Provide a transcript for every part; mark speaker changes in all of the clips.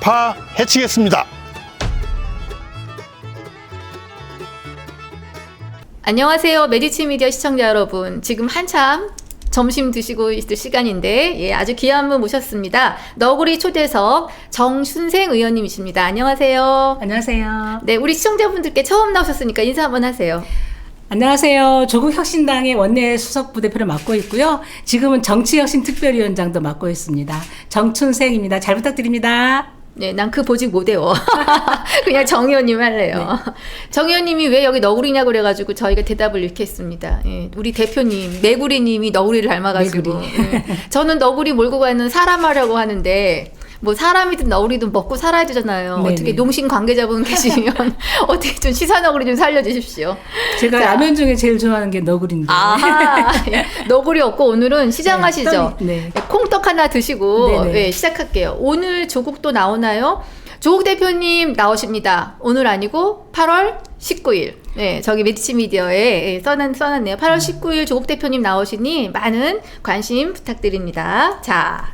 Speaker 1: 파헤치겠습니다.
Speaker 2: 안녕하세요. 메디치 미디어 시청자 여러분. 지금 한참 점심 드시고 있을 시간인데 아주 귀한 분 모셨습니다. 너구리 초대석 정춘생 의원님이십니다. 안녕하세요.
Speaker 3: 안녕하세요.
Speaker 2: 네, 우리 시청자분들께 처음 나오셨으니까 인사 한번 하세요.
Speaker 3: 안녕하세요. 조국혁신당의 원내 수석 부대표를 맡고 있고요. 지금은 정치혁신특별위원장도 맡고 있습니다. 정춘생입니다. 잘 부탁드립니다.
Speaker 2: 네, 난 그 보직 못 외워. 그냥 정 의원님 할래요. 네. 정 의원님이 왜 여기 너구리냐고 그래가지고 저희가 대답을 이렇게 했습니다. 예, 우리 대표님, 메구리님이 너구리를 닮아가지고. 예, 저는 너구리 몰고 가는 사람 하려고 하는데, 뭐 사람이든 너구리든 먹고 살아야 되잖아요. 네네. 어떻게 농심 관계자분 계시면 어떻게 좀 시사 너구리 좀 살려주십시오.
Speaker 3: 제가 라면 중에 제일 좋아하는 게 너구리인데.
Speaker 2: 아, 너구리 없고 오늘은 시장 가시죠. 네. 콩떡 하나 드시고 네, 시작할게요. 오늘 조국도 나오나요? 조국 대표님 나오십니다. 오늘 아니고 8월 19일. 네, 저기 메디치 미디어에 써놨네요. 8월 19일 조국 대표님 나오시니 많은 관심 부탁드립니다. 자.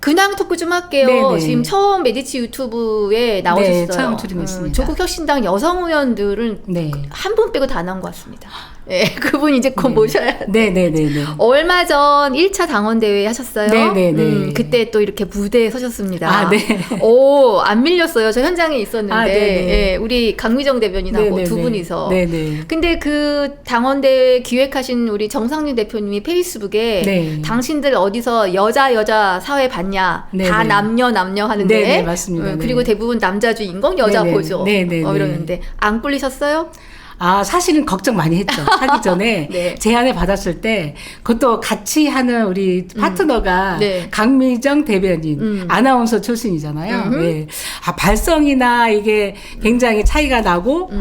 Speaker 2: 근황 토크 좀 할게요. 네네. 지금 처음 메디치 유튜브에 나오셨어요.
Speaker 3: 네, 처음 출연했습니다.
Speaker 2: 조국혁신당 여성 의원들은 네. 한 분 빼고 다 나온 것 같습니다. 네, 그분 이제 곧 모셔야 돼.
Speaker 3: 네네네.
Speaker 2: 얼마 전 1차 당원대회 하셨어요.
Speaker 3: 네네네.
Speaker 2: 그때 또 이렇게 무대에 서셨습니다.
Speaker 3: 아, 네.
Speaker 2: 오, 안 밀렸어요. 저 현장에 있었는데.
Speaker 3: 아,
Speaker 2: 예, 우리 강미정 대변인하고 두 분이서.
Speaker 3: 네네.
Speaker 2: 근데 그 당원대회 기획하신 우리 정상윤 대표님이 페이스북에
Speaker 3: 네.
Speaker 2: 당신들 어디서 여자 사회 봤냐.
Speaker 3: 네네.
Speaker 2: 다 남녀 하는데.
Speaker 3: 네네, 맞습니다.
Speaker 2: 그리고 대부분 남자 주인공 여자
Speaker 3: 네네.
Speaker 2: 보죠.
Speaker 3: 네네.
Speaker 2: 이러는데 안 꿀리셨어요?
Speaker 3: 아, 사실은 걱정 많이 했죠. 하기 전에
Speaker 2: 네.
Speaker 3: 제안을 받았을 때 그것도 같이 하는 우리 파트너가
Speaker 2: 네.
Speaker 3: 강미정 대변인 아나운서 출신이잖아요. 네. 아, 발성이나 이게 굉장히 차이가 나고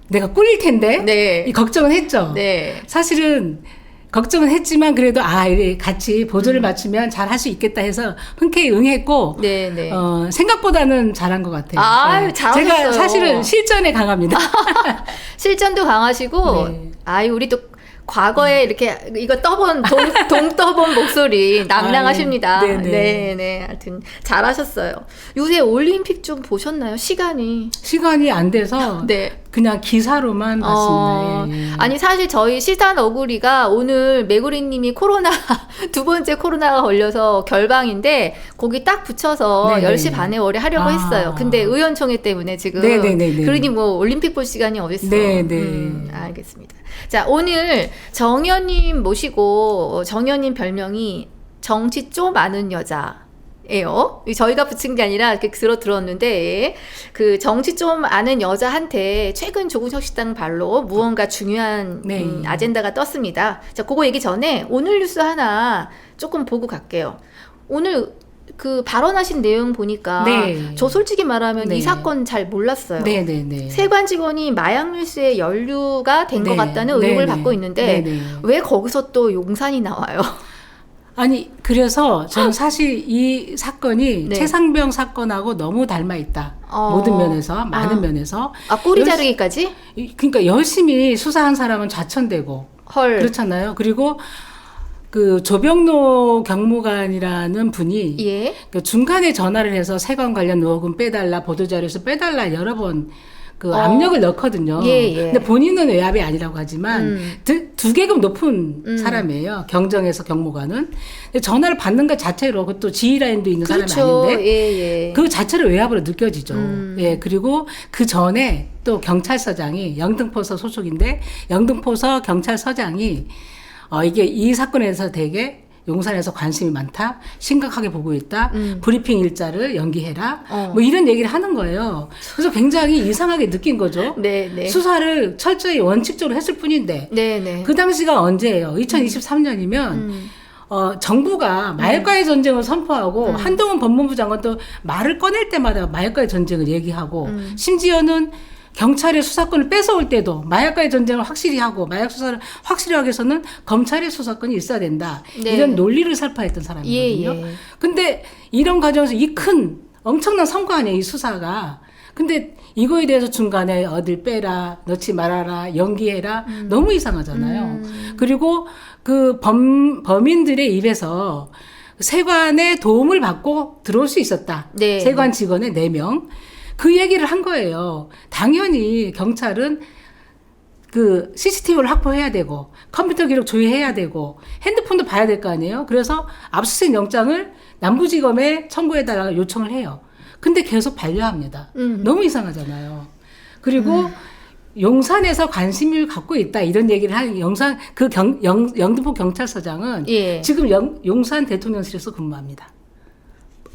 Speaker 3: 내가 꿀릴 텐데
Speaker 2: 네.
Speaker 3: 이 걱정은 했죠.
Speaker 2: 네.
Speaker 3: 사실은 걱정은 했지만 그래도 이렇게 같이 보조를 맞추면 잘 할 수 있겠다 해서 흔쾌히 응했고
Speaker 2: 네.
Speaker 3: 생각보다는 잘한 것 같아요.
Speaker 2: 아,
Speaker 3: 네.
Speaker 2: 잘하셨어요.
Speaker 3: 제가 사실은 실전에 강합니다.
Speaker 2: 실전도 강하시고
Speaker 3: 네.
Speaker 2: 우리 또 과거에 이렇게 이거 동 떠본 목소리 낭낭하십니다. 네. 하여튼 잘하셨어요. 요새 올림픽 좀 보셨나요? 시간이
Speaker 3: 안 돼서
Speaker 2: 네.
Speaker 3: 그냥 기사로만 봤습니다. 예.
Speaker 2: 아니 사실 저희 시사 너구리가 오늘 메구리님이 두 번째 코로나가 걸려서 결방인데 거기 딱 붙여서
Speaker 3: 네네.
Speaker 2: 10시 반에 월에 하려고 했어요. 근데 의원총회 때문에 지금 그러니 뭐 올림픽 볼 시간이 어딨어.
Speaker 3: 네네.
Speaker 2: 알겠습니다. 자, 오늘 정 의원님 모시고 정 의원님 별명이 정치 좀 아는 여자예요. 저희가 붙인 게 아니라 이렇게 들었는데 그 정치 좀 아는 여자한테 최근 조국혁신당 발로 무언가 중요한 아젠다가 떴습니다. 자, 그거 얘기 전에 오늘 뉴스 하나 조금 보고 갈게요. 오늘 그 발언하신 내용 보니까 저 솔직히 말하면 이 사건 잘 몰랐어요. 세관 직원이 마약 뉴스에 연루가 된 것 같다는 의혹을 받고 있는데 왜 거기서 또 용산이 나와요?
Speaker 3: 아니 그래서 저는 사실 이 사건이 최상병 사건하고 너무 닮아 있다. 모든 면에서 많은 면에서.
Speaker 2: 꼬리 자르기까지?
Speaker 3: 그러니까 열심히 수사한 사람은 좌천되고 그렇잖아요. 그리고 그 조병로 경무관이라는 분이 그 중간에 전화를 해서 세관 관련 의혹은 빼달라, 보도자료에서 빼달라 여러 번 그 압력을 넣거든요. 근데 본인은 외압이 아니라고 하지만 두 계급 높은 사람이에요. 경정에서 경무관은. 근데 전화를 받는 것 자체로 그것도 지휘라인도 있는 사람이 아닌데 그 자체로 외압으로 느껴지죠. 그리고 그 전에 또 경찰서장이 영등포서 소속인데 영등포서 경찰서장이 이게 이 사건에서 되게 용산에서 관심이 많다, 심각하게 보고 있다, 브리핑 일자를 연기해라, 뭐 이런 얘기를 하는 거예요. 그래서 굉장히 이상하게 느낀 거죠. 수사를 철저히 원칙적으로 했을 뿐인데 그 당시가 언제예요? 2023년이면 정부가 마약과의 전쟁을 선포하고 한동훈 법무부 장관도 말을 꺼낼 때마다 마약과의 전쟁을 얘기하고 심지어는 경찰의 수사권을 뺏어올 때도 마약과의 전쟁을 확실히 하고 마약 수사를 확실히 하기 위해서는 검찰의 수사권이 있어야 된다. 이런 논리를 설파했던 사람이거든요. 근데 이런 과정에서 이 큰 엄청난 성과 아니에요, 이 수사가. 근데 이거에 대해서 중간에 어딜 빼라, 넣지 말아라, 연기해라, 너무 이상하잖아요. 그리고 그 범인들의 입에서 세관의 도움을 받고 들어올 수 있었다.
Speaker 2: 네.
Speaker 3: 세관 직원의 4명. 그 얘기를 한 거예요. 당연히 경찰은 그 CCTV를 확보해야 되고 컴퓨터 기록 조회해야 되고 핸드폰도 봐야 될 거 아니에요. 그래서 압수수색 영장을 남부지검에 청구해달라고 요청을 해요. 근데 계속 반려합니다. 너무 이상하잖아요. 그리고 용산에서 관심을 갖고 있다 이런 얘기를 한 용산 그 영등포 경찰서장은 예. 지금 용산 대통령실에서 근무합니다.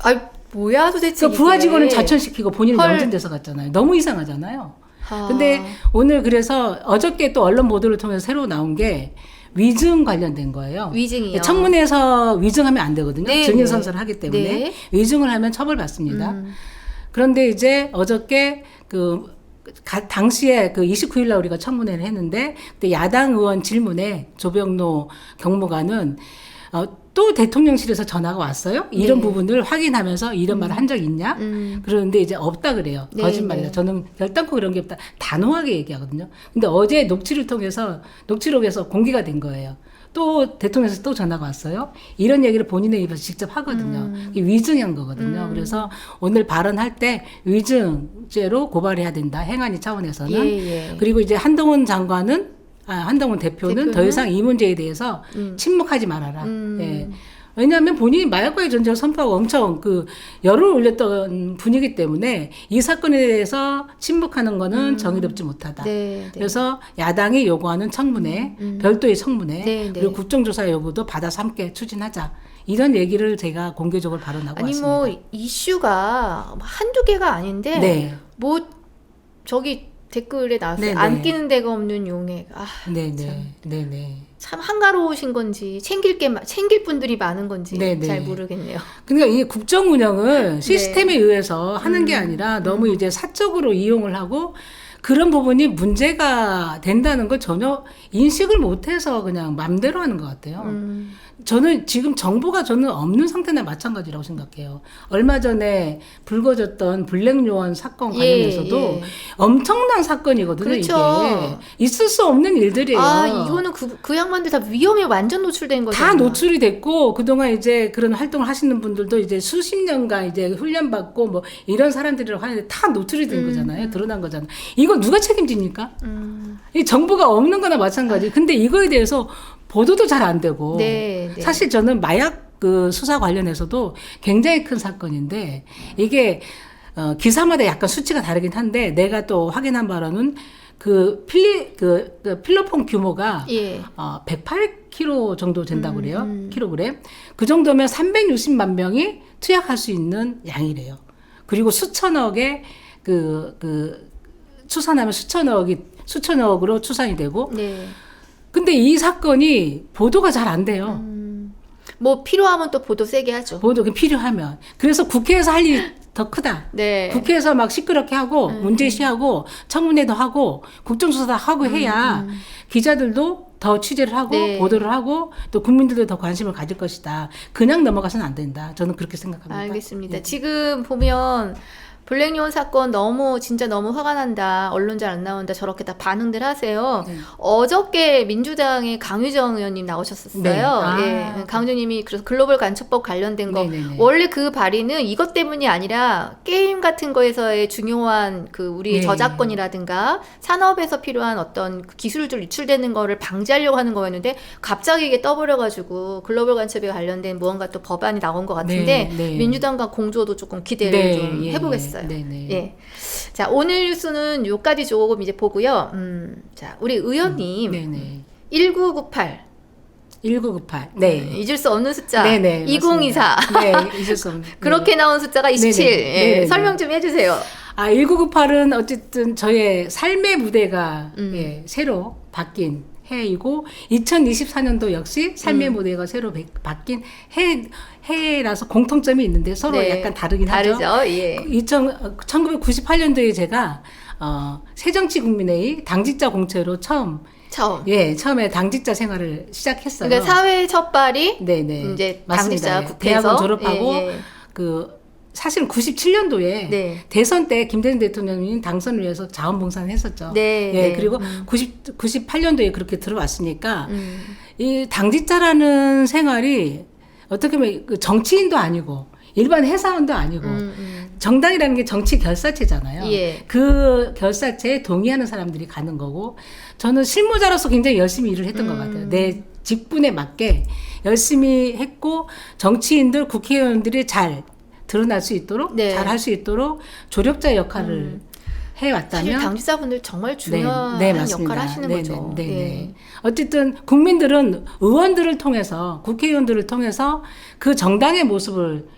Speaker 2: 아 뭐야 도대체.
Speaker 3: 그 부하 직원은 자천시키고 본인은 영전돼서 갔잖아요. 너무 이상하잖아요. 근데 오늘 그래서 어저께 또 언론 보도를 통해서 새로 나온 게 위증 관련된 거예요.
Speaker 2: 위증이요?
Speaker 3: 청문회에서 위증하면 안 되거든요.
Speaker 2: 네,
Speaker 3: 증인
Speaker 2: 네.
Speaker 3: 선서를 하기 때문에
Speaker 2: 네.
Speaker 3: 위증을 하면 처벌받습니다. 그런데 이제 어저께 당시에 29일 날 우리가 청문회를 했는데 그때 야당 의원 질문에 조병노 경무관은 또 대통령실에서 전화가 왔어요. 이런
Speaker 2: 네.
Speaker 3: 부분을 확인하면서 이런 말을 한 적 있냐? 그러는데 이제 없다 그래요.
Speaker 2: 네,
Speaker 3: 거짓말이다.
Speaker 2: 네.
Speaker 3: 저는 결단코 그런 게 없다. 단호하게 얘기하거든요. 근데 어제 녹취록에서 공개가 된 거예요. 또 대통령에서 또 전화가 왔어요. 이런 얘기를 본인의 입에서 직접 하거든요. 이게 위증한 거거든요. 그래서 오늘 발언할 때 위증죄로 고발해야 된다. 행안위 차원에서는.
Speaker 2: 예, 예.
Speaker 3: 그리고 이제 한동훈 대표는 더 이상 이 문제에 대해서 침묵하지 말아라. 예. 왜냐하면 본인이 마약과의 전쟁을 선포하고 엄청 열을 올렸던 분이기 때문에 이 사건에 대해서 침묵하는 거는 정의롭지 못하다.
Speaker 2: 네, 네.
Speaker 3: 그래서 야당이 요구하는 청문회, 별도의 청문회,
Speaker 2: 네, 네.
Speaker 3: 그리고 국정조사 요구도 받아서 함께 추진하자. 이런 얘기를 제가 공개적으로 발언하고
Speaker 2: 아니
Speaker 3: 왔습니다.
Speaker 2: 뭐 이슈가 한두 개가 아닌데
Speaker 3: 네.
Speaker 2: 뭐 저기 댓글에 나왔어요.
Speaker 3: 네네.
Speaker 2: 안 끼는 데가 없는 용액.
Speaker 3: 네네. 네네.
Speaker 2: 참 한가로우신 건지 챙길 분들이 많은 건지
Speaker 3: 네네.
Speaker 2: 잘 모르겠네요.
Speaker 3: 그러니까 이 국정 운영을 시스템에 의해서 하는 게 아니라 너무 이제 사적으로 이용을 하고 그런 부분이 문제가 된다는 걸 전혀 인식을 못해서 그냥 맘대로 하는 것 같아요. 저는 지금 정보가 저는 없는 상태나 마찬가지라고 생각해요. 얼마 전에 불거졌던 블랙요원 사건 관련해서도
Speaker 2: 예.
Speaker 3: 엄청난 사건이거든요.
Speaker 2: 그렇죠.
Speaker 3: 이게 있을 수 없는 일들이에요.
Speaker 2: 아 이거는 그 양반들 다 위험에 완전 노출된 거죠.
Speaker 3: 다 노출이 됐고 그동안 이제 그런 활동을 하시는 분들도 이제 수십 년간 이제 훈련 받고 뭐 이런 사람들이라고 하는데 다 노출이 된 거잖아요. 드러난 거잖아요. 이거 누가 책임집니까? 이 정보가 없는 거나 마찬가지. 근데 이거에 대해서 보도도 잘 안 되고.
Speaker 2: 네, 네.
Speaker 3: 사실 저는 마약 수사 관련해서도 굉장히 큰 사건인데 이게 기사마다 약간 수치가 다르긴 한데 내가 또 확인한 바로는 필로폰 규모가
Speaker 2: 예.
Speaker 3: 108kg 정도 된다고 그래요. 킬로그램. 그 정도면 360만 명이 투약할 수 있는 양이래요. 그리고 수천억의 추산하면 수천억으로 추산이 되고. 네. 근데 이 사건이 보도가 잘 안 돼요.
Speaker 2: 뭐 필요하면 또 보도 세게 하죠.
Speaker 3: 보도 필요하면. 그래서 국회에서 할 일이 더 크다.
Speaker 2: 네.
Speaker 3: 국회에서 막 시끄럽게 하고 문제시하고 청문회도 하고 국정조사도 하고 해야 기자들도 더 취재를 하고
Speaker 2: 네.
Speaker 3: 보도를 하고 또 국민들도 더 관심을 가질 것이다. 그냥 넘어가서는 안 된다. 저는 그렇게 생각합니다.
Speaker 2: 알겠습니다.
Speaker 3: 네.
Speaker 2: 지금 보면 블랙요원 사건 진짜 너무 화가 난다. 언론 잘 안 나온다. 저렇게 다 반응들 하세요. 네. 어저께 민주당의 강유정 의원님 나오셨었어요.
Speaker 3: 네.
Speaker 2: 예. 강유정님이 그래서 글로벌 간첩법 관련된 거
Speaker 3: 네네네.
Speaker 2: 원래 그 발의는 이것 때문이 아니라 게임 같은 거에서의 중요한 우리
Speaker 3: 네.
Speaker 2: 저작권이라든가 산업에서 필요한 어떤 기술들 유출되는 거를 방지하려고 하는 거였는데 갑자기 이게 떠버려가지고 글로벌 간첩에 관련된 무언가 또 법안이 나온 것 같은데
Speaker 3: 네. 네.
Speaker 2: 민주당과 공조도 조금 기대를
Speaker 3: 네.
Speaker 2: 좀 해보겠어요.
Speaker 3: 네네.
Speaker 2: 예. 자, 오늘 뉴스는 요까지 조금 이제 보고요. 자, 우리 의원님.
Speaker 3: 네네.
Speaker 2: 1998.
Speaker 3: 1998. 네.
Speaker 2: 잊을 수 없는 숫자.
Speaker 3: 네네.
Speaker 2: 2024.
Speaker 3: 네, 잊을 수 없는.
Speaker 2: 그렇게 나온 숫자가 27.
Speaker 3: 네네.
Speaker 2: 예.
Speaker 3: 네네.
Speaker 2: 설명 좀 해주세요.
Speaker 3: 1998은 어쨌든 저의 삶의 무대가 새로 바뀐 해이고 2024년도 역시 삶의 무대가 새로 바뀐 해라서 공통점이 있는데 서로
Speaker 2: 네.
Speaker 3: 약간 다르긴
Speaker 2: 다르죠.
Speaker 3: 하죠.
Speaker 2: 예.
Speaker 3: 1998년도에 제가 새정치국민회의 당직자 공채로 처음에 당직자 생활을 시작했어요.
Speaker 2: 그러니까 사회 첫발이
Speaker 3: 네네.
Speaker 2: 이제
Speaker 3: 맞습니다.
Speaker 2: 당직자 국회에서
Speaker 3: 대학원 졸업하고
Speaker 2: 예.
Speaker 3: 사실은 97년도에
Speaker 2: 네.
Speaker 3: 대선 때 김대중 대통령이 당선을 위해서 자원봉사를 했었죠.
Speaker 2: 네.
Speaker 3: 예, 그리고 98년도에 그렇게 들어왔으니까 이 당직자라는 생활이 어떻게 보면 그 정치인도 아니고 일반 회사원도 아니고 정당이라는 게 정치 결사체잖아요.
Speaker 2: 예.
Speaker 3: 그 결사체에 동의하는 사람들이 가는 거고 저는 실무자로서 굉장히 열심히 일을 했던 것 같아요. 내 직분에 맞게 열심히 했고 정치인들, 국회의원들이 잘 드러날 수 있도록
Speaker 2: 네.
Speaker 3: 잘 할 수 있도록 조력자 역할을 해왔다면
Speaker 2: 사실 당직자분들 정말 중요한 역할을 하시는 거죠.
Speaker 3: 네.
Speaker 2: 예.
Speaker 3: 어쨌든 국민들은 의원들을 통해서 국회의원들을 통해서 그 정당의 모습을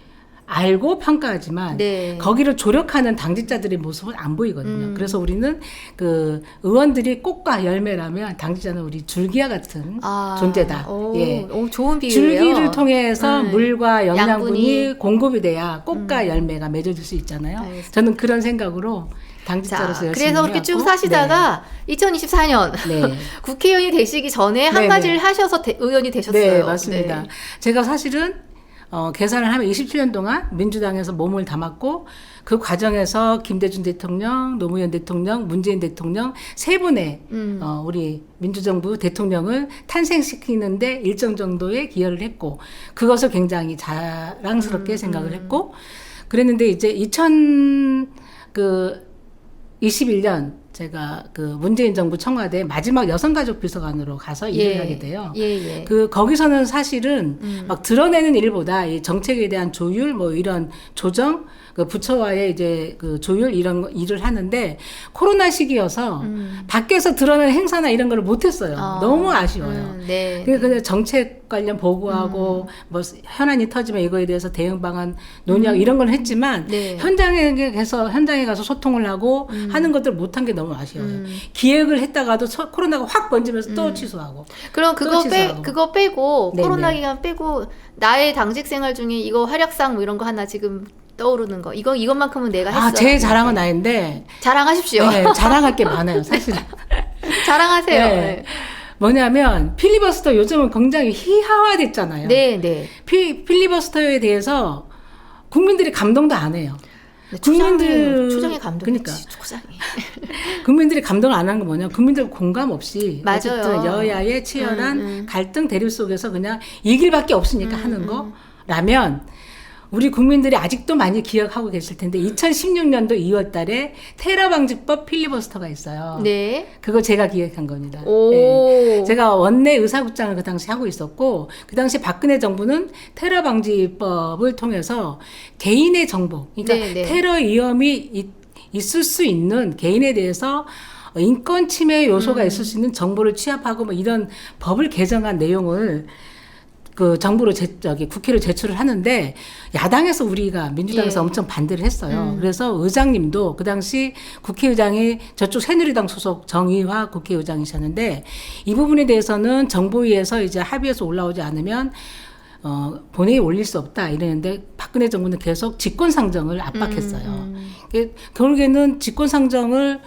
Speaker 3: 알고 평가하지만
Speaker 2: 네.
Speaker 3: 거기를 조력하는 당직자들의 모습은 안 보이거든요. 그래서 우리는 그 의원들이 꽃과 열매라면 당직자는 우리 줄기와 같은 존재다. 예.
Speaker 2: 좋은 비유예요.
Speaker 3: 줄기를 통해서 물과 영양분이 공급이 돼야 꽃과 열매가 맺어질 수 있잖아요.
Speaker 2: 알겠습니다.
Speaker 3: 저는 그런 생각으로 당직자로서 열심히
Speaker 2: 그래서 그렇게 쭉
Speaker 3: 해왔고,
Speaker 2: 사시다가 2024년
Speaker 3: 네.
Speaker 2: 국회의원이 되시기 전에 한
Speaker 3: 네네.
Speaker 2: 가지를 하셔서 의원이 되셨어요.
Speaker 3: 네, 맞습니다.
Speaker 2: 네.
Speaker 3: 제가 사실은 계산을 하면 27년 동안 민주당에서 몸을 담았고 그 과정에서 김대중 대통령, 노무현 대통령, 문재인 대통령 세 분의 우리 민주정부 대통령을 탄생시키는데 일정 정도의 기여를 했고 그것을 굉장히 자랑스럽게 생각을 했고 그랬는데 이제 2021년 제가 그 문재인 정부 청와대 마지막 여성가족 비서관으로 가서 일을 하게 돼요. 그 거기서는 사실은 막 드러내는 일보다 이 정책에 대한 조율 뭐 이런 조정 그 부처와의 이제 그 조율 이런 거 일을 하는데 코로나 시기여서 밖에서 드러내는 행사나 이런 걸 못했어요. 너무 아쉬워요.
Speaker 2: 네.
Speaker 3: 그냥 정책 관련 보고하고 뭐 현안이 터지면 이거에 대해서 대응 방안 논의하고 이런 건 했지만
Speaker 2: 네.
Speaker 3: 현장에 가서 소통을 하고 하는 것들 못한 게 너무 아쉬워요. 기획을 했다가도 코로나가 확 번지면서 또 취소하고.
Speaker 2: 그럼 그거 빼고
Speaker 3: 네네.
Speaker 2: 코로나 기간 빼고 나의 당직 생활 중에 이거 활약상 뭐 이런 거 하나 지금 떠오르는 거 이것만큼은 내가 했어.
Speaker 3: 제 자랑은 나인데.
Speaker 2: 자랑하십시오.
Speaker 3: 네, 자랑할 게 많아요, 사실.
Speaker 2: 자랑하세요.
Speaker 3: 네.
Speaker 2: 네.
Speaker 3: 뭐냐면 필리버스터 요즘은 굉장히 희화화됐잖아요.
Speaker 2: 네.
Speaker 3: 필리버스터에 대해서 국민들이 감동도 안 해요.
Speaker 2: 초장에 감동이지.
Speaker 3: 그러니까
Speaker 2: 초장에.
Speaker 3: 국민들이 감동을 안 한 건 뭐냐? 국민들 공감 없이
Speaker 2: 맞아요.
Speaker 3: 어쨌든 여야의 치열한 갈등 대립 속에서 그냥 이 길밖에 없으니까 하는 거라면 우리 국민들이 아직도 많이 기억하고 계실 텐데 2016년도 2월 달에 테러 방지법 필리버스터가 있어요.
Speaker 2: 네.
Speaker 3: 그거 제가 기획한 겁니다.
Speaker 2: 오.
Speaker 3: 네. 제가 원내 의사국장을 그 당시 하고 있었고 그 당시 박근혜 정부는 테러 방지법을 통해서 개인의 정보, 그러니까
Speaker 2: 네네.
Speaker 3: 테러 위험이 있을 수 있는 개인에 대해서 인권 침해 요소가 있을 수 있는 정보를 취합하고 뭐 이런 법을 개정한 내용을 그 정부로 국회로 제출을 하는데 야당에서 우리가 민주당에서 엄청 반대를 했어요. 그래서 의장님도 그 당시 국회의장이 저쪽 새누리당 소속 정의화 국회의장이셨는데 이 부분에 대해서는 정보위에서 이제 합의해서 올라오지 않으면 본회의에 올릴 수 없다 이랬는데 박근혜 정부는 계속 직권상정을 압박했어요. 결국에는 직권상정을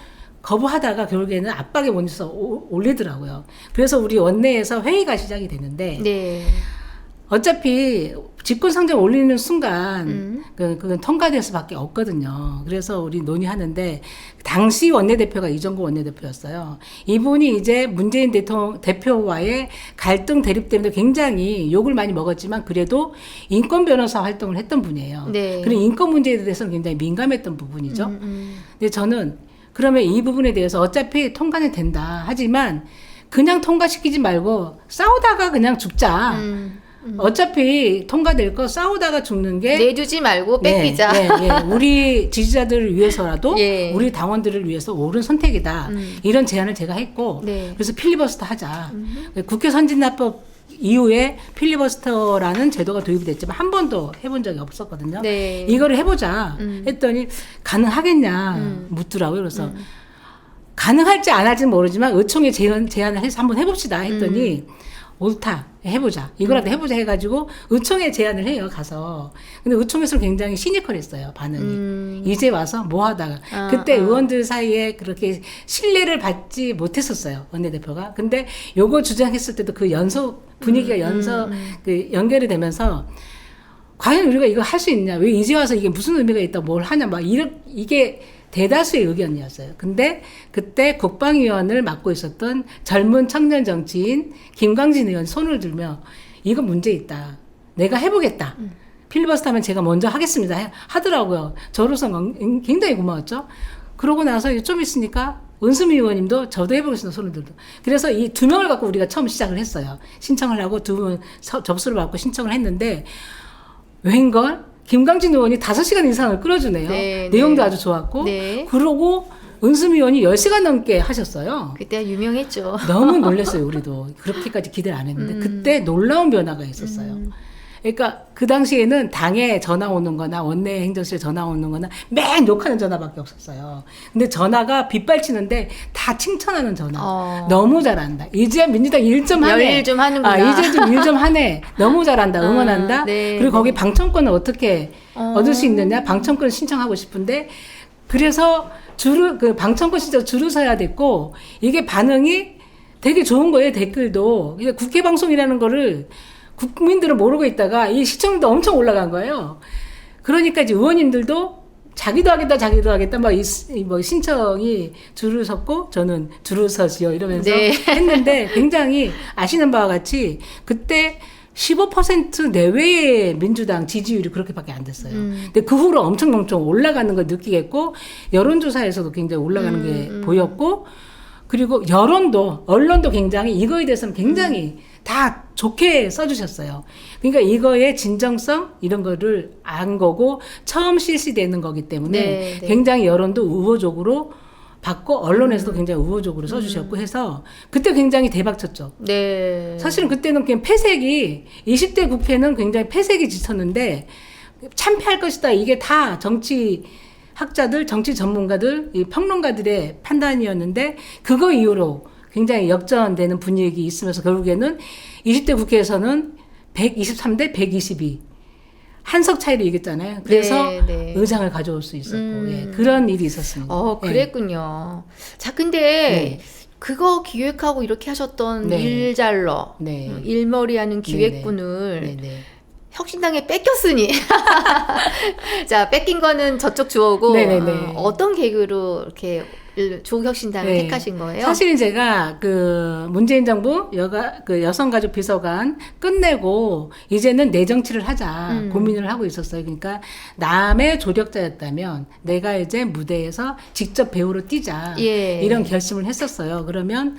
Speaker 3: 거부하다가 결국에는 압박에 못 있어 올리더라고요. 그래서 우리 원내에서 회의가 시작이 되는데
Speaker 2: 네.
Speaker 3: 어차피 직권상정 올리는 순간 그건 통과될 수밖에 없거든요. 그래서 우리 논의하는데 당시 원내대표가 이정구 원내대표였어요. 이분이 이제 문재인 대표와의 갈등 대립 때문에 굉장히 욕을 많이 먹었지만 그래도 인권 변호사 활동을 했던 분이에요.
Speaker 2: 네.
Speaker 3: 그리고 인권 문제에 대해서는 굉장히 민감했던 부분이죠. 근데 저는 그러면 이 부분에 대해서 어차피 통과는 된다. 하지만 그냥 통과시키지 말고 싸우다가 그냥 죽자. 어차피 통과될 거 싸우다가 죽는 게
Speaker 2: 내주지 말고 뺏기자.
Speaker 3: 우리 지지자들을 위해서라도
Speaker 2: 예.
Speaker 3: 우리 당원들을 위해서 옳은 선택이다. 이런 제안을 제가 했고
Speaker 2: 네.
Speaker 3: 그래서 필리버스터 하자. 국회 선진화법 이후에 필리버스터라는 제도가 도입이 됐지만 한 번도 해본 적이 없었거든요.
Speaker 2: 네.
Speaker 3: 이거를 해보자 했더니 가능하겠냐 묻더라고요. 그래서 가능할지 안 할지는 모르지만 의총에 제안을 해서 한번 해봅시다 했더니 옳다 해보자 이거라도 해보자 해가지고 의총에 제안을 해요 가서. 근데 의총에서 굉장히 시니컬했어요 반응이. 이제 와서 뭐 하다가 그때 의원들 사이에 그렇게 신뢰를 받지 못했었어요 원내대표가. 근데 요거 주장했을 때도 그 분위기가 연결이 되면서 과연 우리가 이거 할 수 있냐, 왜 이제 와서 이게 무슨 의미가 있다, 뭘 하냐, 막 이게 대다수의 의견이었어요. 근데 그때 국방위원을 맡고 있었던 젊은 청년 정치인 김광진 의원 손을 들며 이거 문제 있다. 내가 해보겠다. 필리버스터 하면 제가 먼저 하겠습니다. 하더라고요. 저로서 굉장히 고마웠죠. 그러고 나서 좀 있으니까 은수미 의원님도 저도 해보겠습니다. 손을 들고. 그래서 이 2명을 갖고 우리가 처음 시작을 했어요. 신청을 하고 2분 접수를 받고 신청을 했는데 웬걸 김광진 의원이 5시간 이상을 끌어주네요.
Speaker 2: 네,
Speaker 3: 내용도
Speaker 2: 네.
Speaker 3: 아주 좋았고
Speaker 2: 네.
Speaker 3: 그러고 은수미 의원이 10시간 넘게 하셨어요.
Speaker 2: 그때 유명했죠.
Speaker 3: 너무 놀랐어요. 우리도. 그렇게까지 기대를 안 했는데 그때 놀라운 변화가 있었어요. 그러니까 그 당시에는 당에 전화 오는 거나 원내 행정실에 전화 오는 거나 맨 욕하는 전화밖에 없었어요. 근데 전화가 빗발치는데 다 칭찬하는 전화. 너무 잘한다. 이제 민주당 일 좀 하네.
Speaker 2: 열일 좀 하는구나.
Speaker 3: 이제 좀 일 좀 하네. 너무 잘한다. 응원한다.
Speaker 2: 네,
Speaker 3: 그리고
Speaker 2: 네.
Speaker 3: 거기 방청권을 어떻게 얻을 수 있느냐. 방청권 신청하고 싶은데 그래서 그 방청권 신청 줄을 서야 됐고 이게 반응이 되게 좋은 거예요. 댓글도. 국회 방송이라는 거를 국민들은 모르고 있다가 이 시청률도 엄청 올라간 거예요. 그러니까 이제 의원님들도 자기도 하겠다 뭐 신청이 줄을 섰고 저는 줄을 서지요 이러면서
Speaker 2: 네.
Speaker 3: 했는데 굉장히 아시는 바와 같이 그때 15% 내외의 민주당 지지율이 그렇게밖에 안 됐어요. 근데 그 후로 엄청 올라가는 걸 느끼겠고 여론조사에서도 굉장히 올라가는 게 보였고 그리고 언론도 굉장히 이거에 대해서는 굉장히 다 좋게 써주셨어요. 그러니까 이거의 진정성 이런 거를 안 거고 처음 실시되는 거기 때문에
Speaker 2: 네, 네.
Speaker 3: 굉장히 여론도 우호적으로 받고 언론에서도 굉장히 우호적으로 써주셨고 해서 그때 굉장히 대박쳤죠.
Speaker 2: 네.
Speaker 3: 사실은 그때는 그냥 패색이 20대 국회는 굉장히 패색이 짙었는데 참패할 것이다. 이게 다 정치 학자들, 정치 전문가들, 이 평론가들의 판단이었는데 그거 이후로 굉장히 역전되는 분위기 있으면서 결국에는 20대 국회에서는 123대 122 한석 차이로 이겼잖아요. 그래서
Speaker 2: 네, 네.
Speaker 3: 의장을 가져올 수 있었고 예, 그런 일이 있었습니다.
Speaker 2: 그랬군요. 자, 근데
Speaker 3: 네.
Speaker 2: 그거 기획하고 이렇게 하셨던
Speaker 3: 네.
Speaker 2: 일잘러,
Speaker 3: 네.
Speaker 2: 일머리하는 기획분을
Speaker 3: 네, 네.
Speaker 2: 혁신당에 뺏겼으니 자, 뺏긴 거는 저쪽 주어고
Speaker 3: 네네네.
Speaker 2: 어떤 계기로 이렇게 조국혁신당을
Speaker 3: 네.
Speaker 2: 택하신 거예요?
Speaker 3: 사실은 제가 그 문재인 정부 여성가족 비서관 끝내고 이제는 내 정치를 하자 고민을 하고 있었어요. 그러니까 남의 조력자였다면 내가 이제 무대에서 직접 배우로 뛰자
Speaker 2: 예.
Speaker 3: 이런 결심을 했었어요. 그러면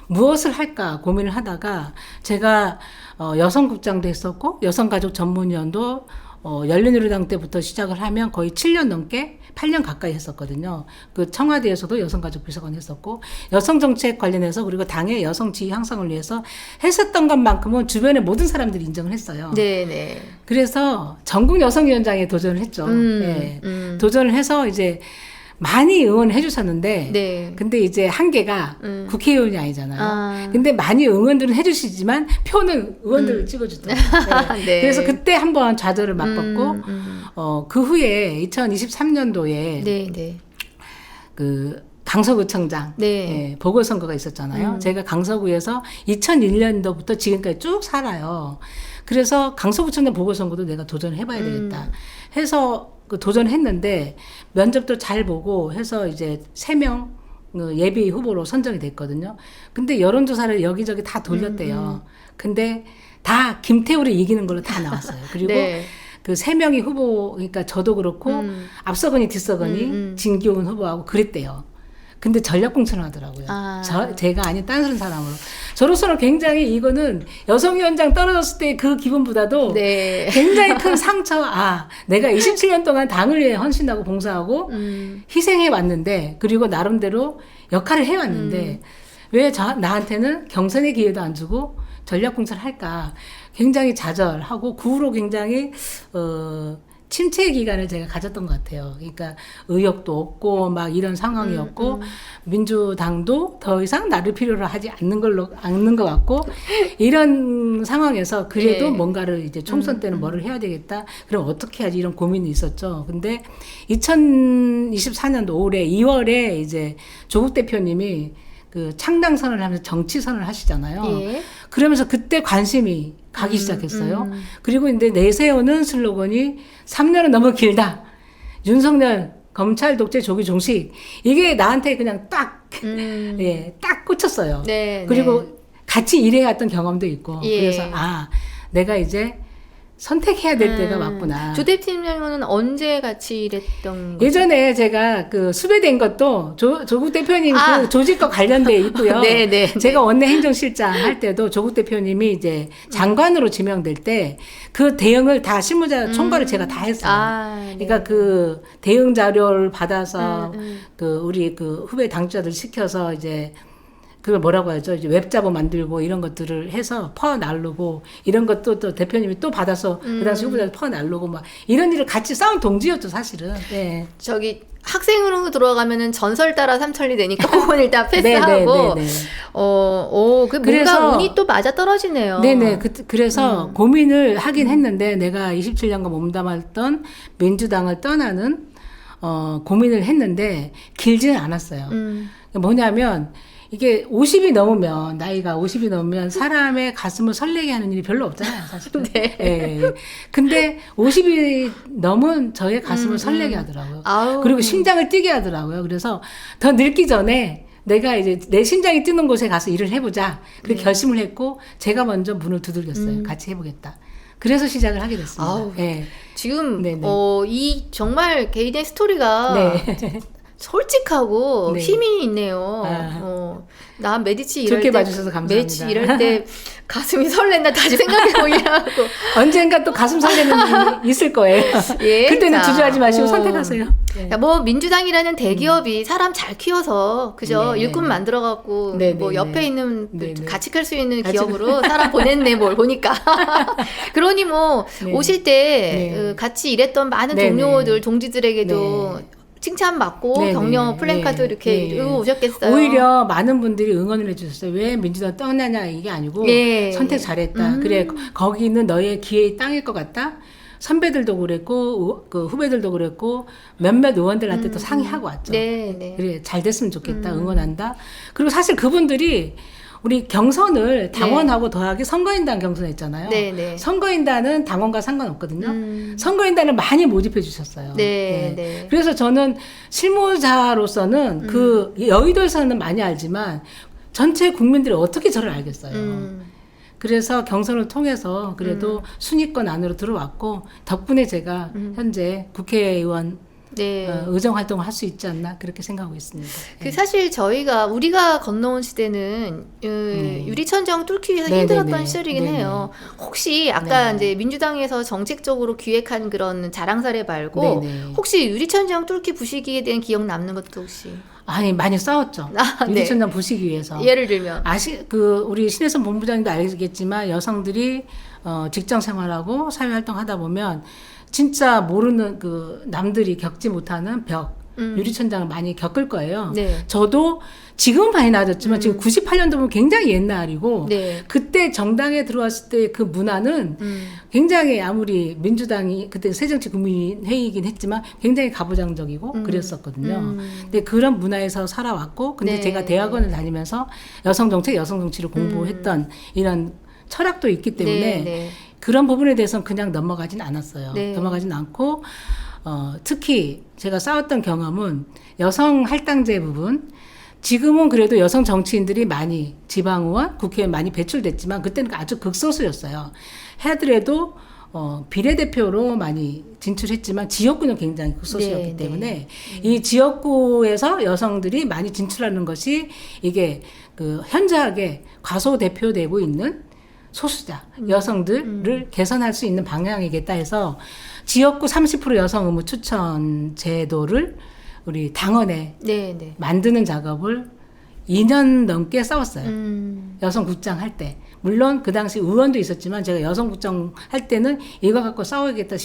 Speaker 3: 무엇을 할까 고민을 하다가 제가 여성국장도 했었고 여성가족 전문위원도 열린우리당 때부터 시작을 하면 거의 7년 넘게 8년 가까이 했었거든요. 그 청와대에서도 여성가족 비서관 했었고 여성정책 관련해서 그리고 당의 여성 지위 향상을 위해서 했었던 것만큼은 주변의 모든 사람들이 인정을 했어요.
Speaker 2: 네네.
Speaker 3: 그래서 전국 여성위원장에 도전을 했죠. 네. 도전을 해서 이제 많이 응원해 주셨는데
Speaker 2: 네.
Speaker 3: 근데 이제 한계가 국회의원이 아니잖아요.
Speaker 2: 아.
Speaker 3: 근데 많이 응원들은 해주시지만 표는 의원들을 찍어주더라고요. 네.
Speaker 2: 네.
Speaker 3: 그래서 그때 한번 좌절을 맛봤고 그 후에 2023년도에
Speaker 2: 네.
Speaker 3: 그 강서구청장
Speaker 2: 네.
Speaker 3: 보궐선거가 있었잖아요. 제가 강서구에서 2001년도부터 지금까지 쭉 살아요. 그래서 강서구청장 보궐선거도 내가 도전을 해봐야 되겠다 해서 도전했는데 면접도 잘 보고 해서 이제 3명 예비 후보로 선정이 됐거든요. 근데 여론조사를 여기저기 다 돌렸대요. 근데 다 김태우를 이기는 걸로 다 나왔어요. 그리고
Speaker 2: 네.
Speaker 3: 그 3명이 후보, 그러니까 저도 그렇고 앞서거니 뒤서거니 진기훈 후보하고 그랬대요. 근데 전략공천을 하더라고요. 제가 아닌 딴 사람으로. 저로서는 굉장히 이거는 여성위원장 떨어졌을 때 그 기분보다도
Speaker 2: 네.
Speaker 3: 굉장히 큰 상처. 내가 27년 동안 당을 위해 헌신하고 봉사하고 희생해 왔는데 그리고 나름대로 역할을 해왔는데 왜 나한테는 경선의 기회도 안 주고 전략공천을 할까. 굉장히 좌절하고 그 후로 굉장히 침체 기간을 제가 가졌던 것 같아요. 그러니까 의욕도 없고 막 이런 상황이었고 민주당도 더 이상 나를 필요로 하지 않는 것 같고 이런 상황에서 그래도
Speaker 2: 예.
Speaker 3: 뭔가를 이제 총선 때는 뭐를 해야 되겠다. 그럼 어떻게 하지 이런 고민이 있었죠. 근데 2024년도 올해 2월에 이제 조국 대표님이 그 창당 선언을 하면서 정치 선언을 하시잖아요.
Speaker 2: 예.
Speaker 3: 그러면서 그때 관심이 가기 시작했어요. 그리고 이제 내세우는 슬로건이 3년은 너무 길다. 윤석열 검찰 독재 조기 종식. 이게 나한테 그냥 딱 꽂혔어요.
Speaker 2: 네,
Speaker 3: 그리고 같이 일해왔던 경험도 있고.
Speaker 2: 예.
Speaker 3: 그래서 내가 이제 선택해야 될 때가 왔구나.
Speaker 2: 조 대표님은 언제 같이 일했던 거죠?
Speaker 3: 예전에 제가 그 수배된 것도 조국 대표님 그 조직과 관련돼 있고요.
Speaker 2: 네네.
Speaker 3: 제가 원내 행정실장 할 때도 조국 대표님이 이제 장관으로 지명될 때 그 대응을 다 실무자 총괄을 제가 다 했어요. 그러니까 그 대응 자료를 받아서 그 우리 그 후배 당주자들 시켜서 이제 그걸 뭐라고 하죠? 이제 웹자보 만들고 이런 것들을 해서 퍼나르고 이런 것도 또 대표님이 또 받아서 그 당시 후보자들 퍼나르고 막 이런 일을 같이 싸운 동지였죠, 사실은. 네.
Speaker 2: 저기 학생으로 들어가면은 전설 따라 삼천리 되니까 그건 일단 패스하고 그 뭔가 운이 또 맞아 떨어지네요.
Speaker 3: 네네. 그래서 고민을 하긴 했는데 내가 27년간 몸담았던 민주당을 떠나는 고민을 했는데 길지는 않았어요. 뭐냐면 이게 50이 넘으면 나이가 50이 넘으면 사람의 가슴을 설레게 하는 일이 별로 없잖아요, 사실은.
Speaker 2: 네.
Speaker 3: 예. 근데 50이 넘은 저의 가슴을 설레게 하더라고요. 그리고 심장을 뛰게 하더라고요. 그래서 더 늙기 전에 내가 이제 내 심장이 뛰는 곳에 가서 일을 해보자. 그렇게 결심을 했고 제가 먼저 문을 두들겼어요. 같이 해보겠다. 그래서 시작을 하게 됐습니다. 예.
Speaker 2: 지금 이 정말 개인의 스토리가 솔직하고 힘이 있네요. 나 메디치 일할
Speaker 3: 좋게
Speaker 2: 때
Speaker 3: 봐주셔서 감사합니다.
Speaker 2: 메디치 일할 때 가슴이 설렌다 다시 생각해보기라고.
Speaker 3: 언젠가 또 가슴 설레는 일이 있을 거예요.
Speaker 2: 예,
Speaker 3: 그때는 주저하지 마시고 선택하세요.
Speaker 2: 뭐 민주당이라는 대기업이 사람 잘 키워서 그죠? 일꾼 만들어갖고 뭐 옆에 있는 같이 클 수 있는 기업으로 사람 보냈네 뭘 보니까. 그러니 뭐 오실 때 같이 일했던 많은 동료들 동지들에게도 칭찬받고 격려 플랜카드 이렇게 오셨겠어요.
Speaker 3: 오히려 많은 분들이 응원을 해주셨어요. 왜 민주당 떠나냐 이게 아니고 선택 잘했다. 그래 거기는 너의 기회의 땅일 것 같다. 선배들도 그랬고 그 후배들도 그랬고 몇몇 의원들한테도 상의하고 왔죠. 그래 잘 됐으면 좋겠다. 응원한다. 그리고 사실 그분들이 우리 경선을 당원하고 더하기 선거인단 경선했잖아요. 선거인단은 당원과 상관없거든요. 선거인단을 많이 모집해 주셨어요. 그래서 저는 실무자로서는 그 여의도에서는 많이 알지만 전체 국민들이 어떻게 저를 알겠어요. 그래서 경선을 통해서 그래도 순위권 안으로 들어왔고 덕분에 제가 현재 국회의원 의정 활동을 할 수 있지 않나 그렇게 생각하고 있습니다.
Speaker 2: 사실 우리가 건너온 시대는 유리천정 뚫기 위해서 힘들었던 시절이긴 해요. 혹시 아까 이제 민주당에서 정책적으로 기획한 그런 자랑사례 말고 혹시 유리천정 뚫기 부시기에 대한 기억 남는 것도 혹시?
Speaker 3: 아니 많이 싸웠죠. 유리천장 부시기 위해서.
Speaker 2: 예를 들면
Speaker 3: 우리 신혜선 본부장님도 알겠지만 여성들이 직장 생활하고 사회 활동하다 보면 진짜 모르는 그 남들이 겪지 못하는 벽 유리천장을 많이 겪을 거예요. 저도 지금은 많이 나아졌지만 지금 98년도면 굉장히 옛날이고 그때 정당에 들어왔을 때 그 문화는 굉장히 아무리 민주당이 그때 새정치국민회의이긴 했지만 굉장히 가부장적이고 그랬었거든요. 근데 그런 문화에서 살아왔고 근데 제가 대학원을 다니면서 여성정책, 여성정치를 공부했던 이런 철학도 있기 때문에 그런 부분에 대해서는 그냥 넘어가진 않았어요. 넘어가진 않고 특히 제가 싸웠던 경험은 여성 할당제 부분 지금은 그래도 여성 정치인들이 많이 지방의원, 국회의원 많이 배출됐지만 그때는 아주 극소수였어요. 하더라도 비례대표로 많이 진출했지만 지역구는 굉장히 극소수였기 때문에 이 지역구에서 여성들이 많이 진출하는 것이 이게 그 현저하게 과소대표되고 있는 소수자 여성들을 개선할 수 있는 방향이겠다 해서 지역구 30% 여성 의무 추천 제도를 우리 당원에 만드는 작업을 2년 넘게 싸웠어요. 여성국장 할 때. 물론 그 당시 의원도 있었지만 제가 여성국장 할 때는 이거 갖고 싸워야겠다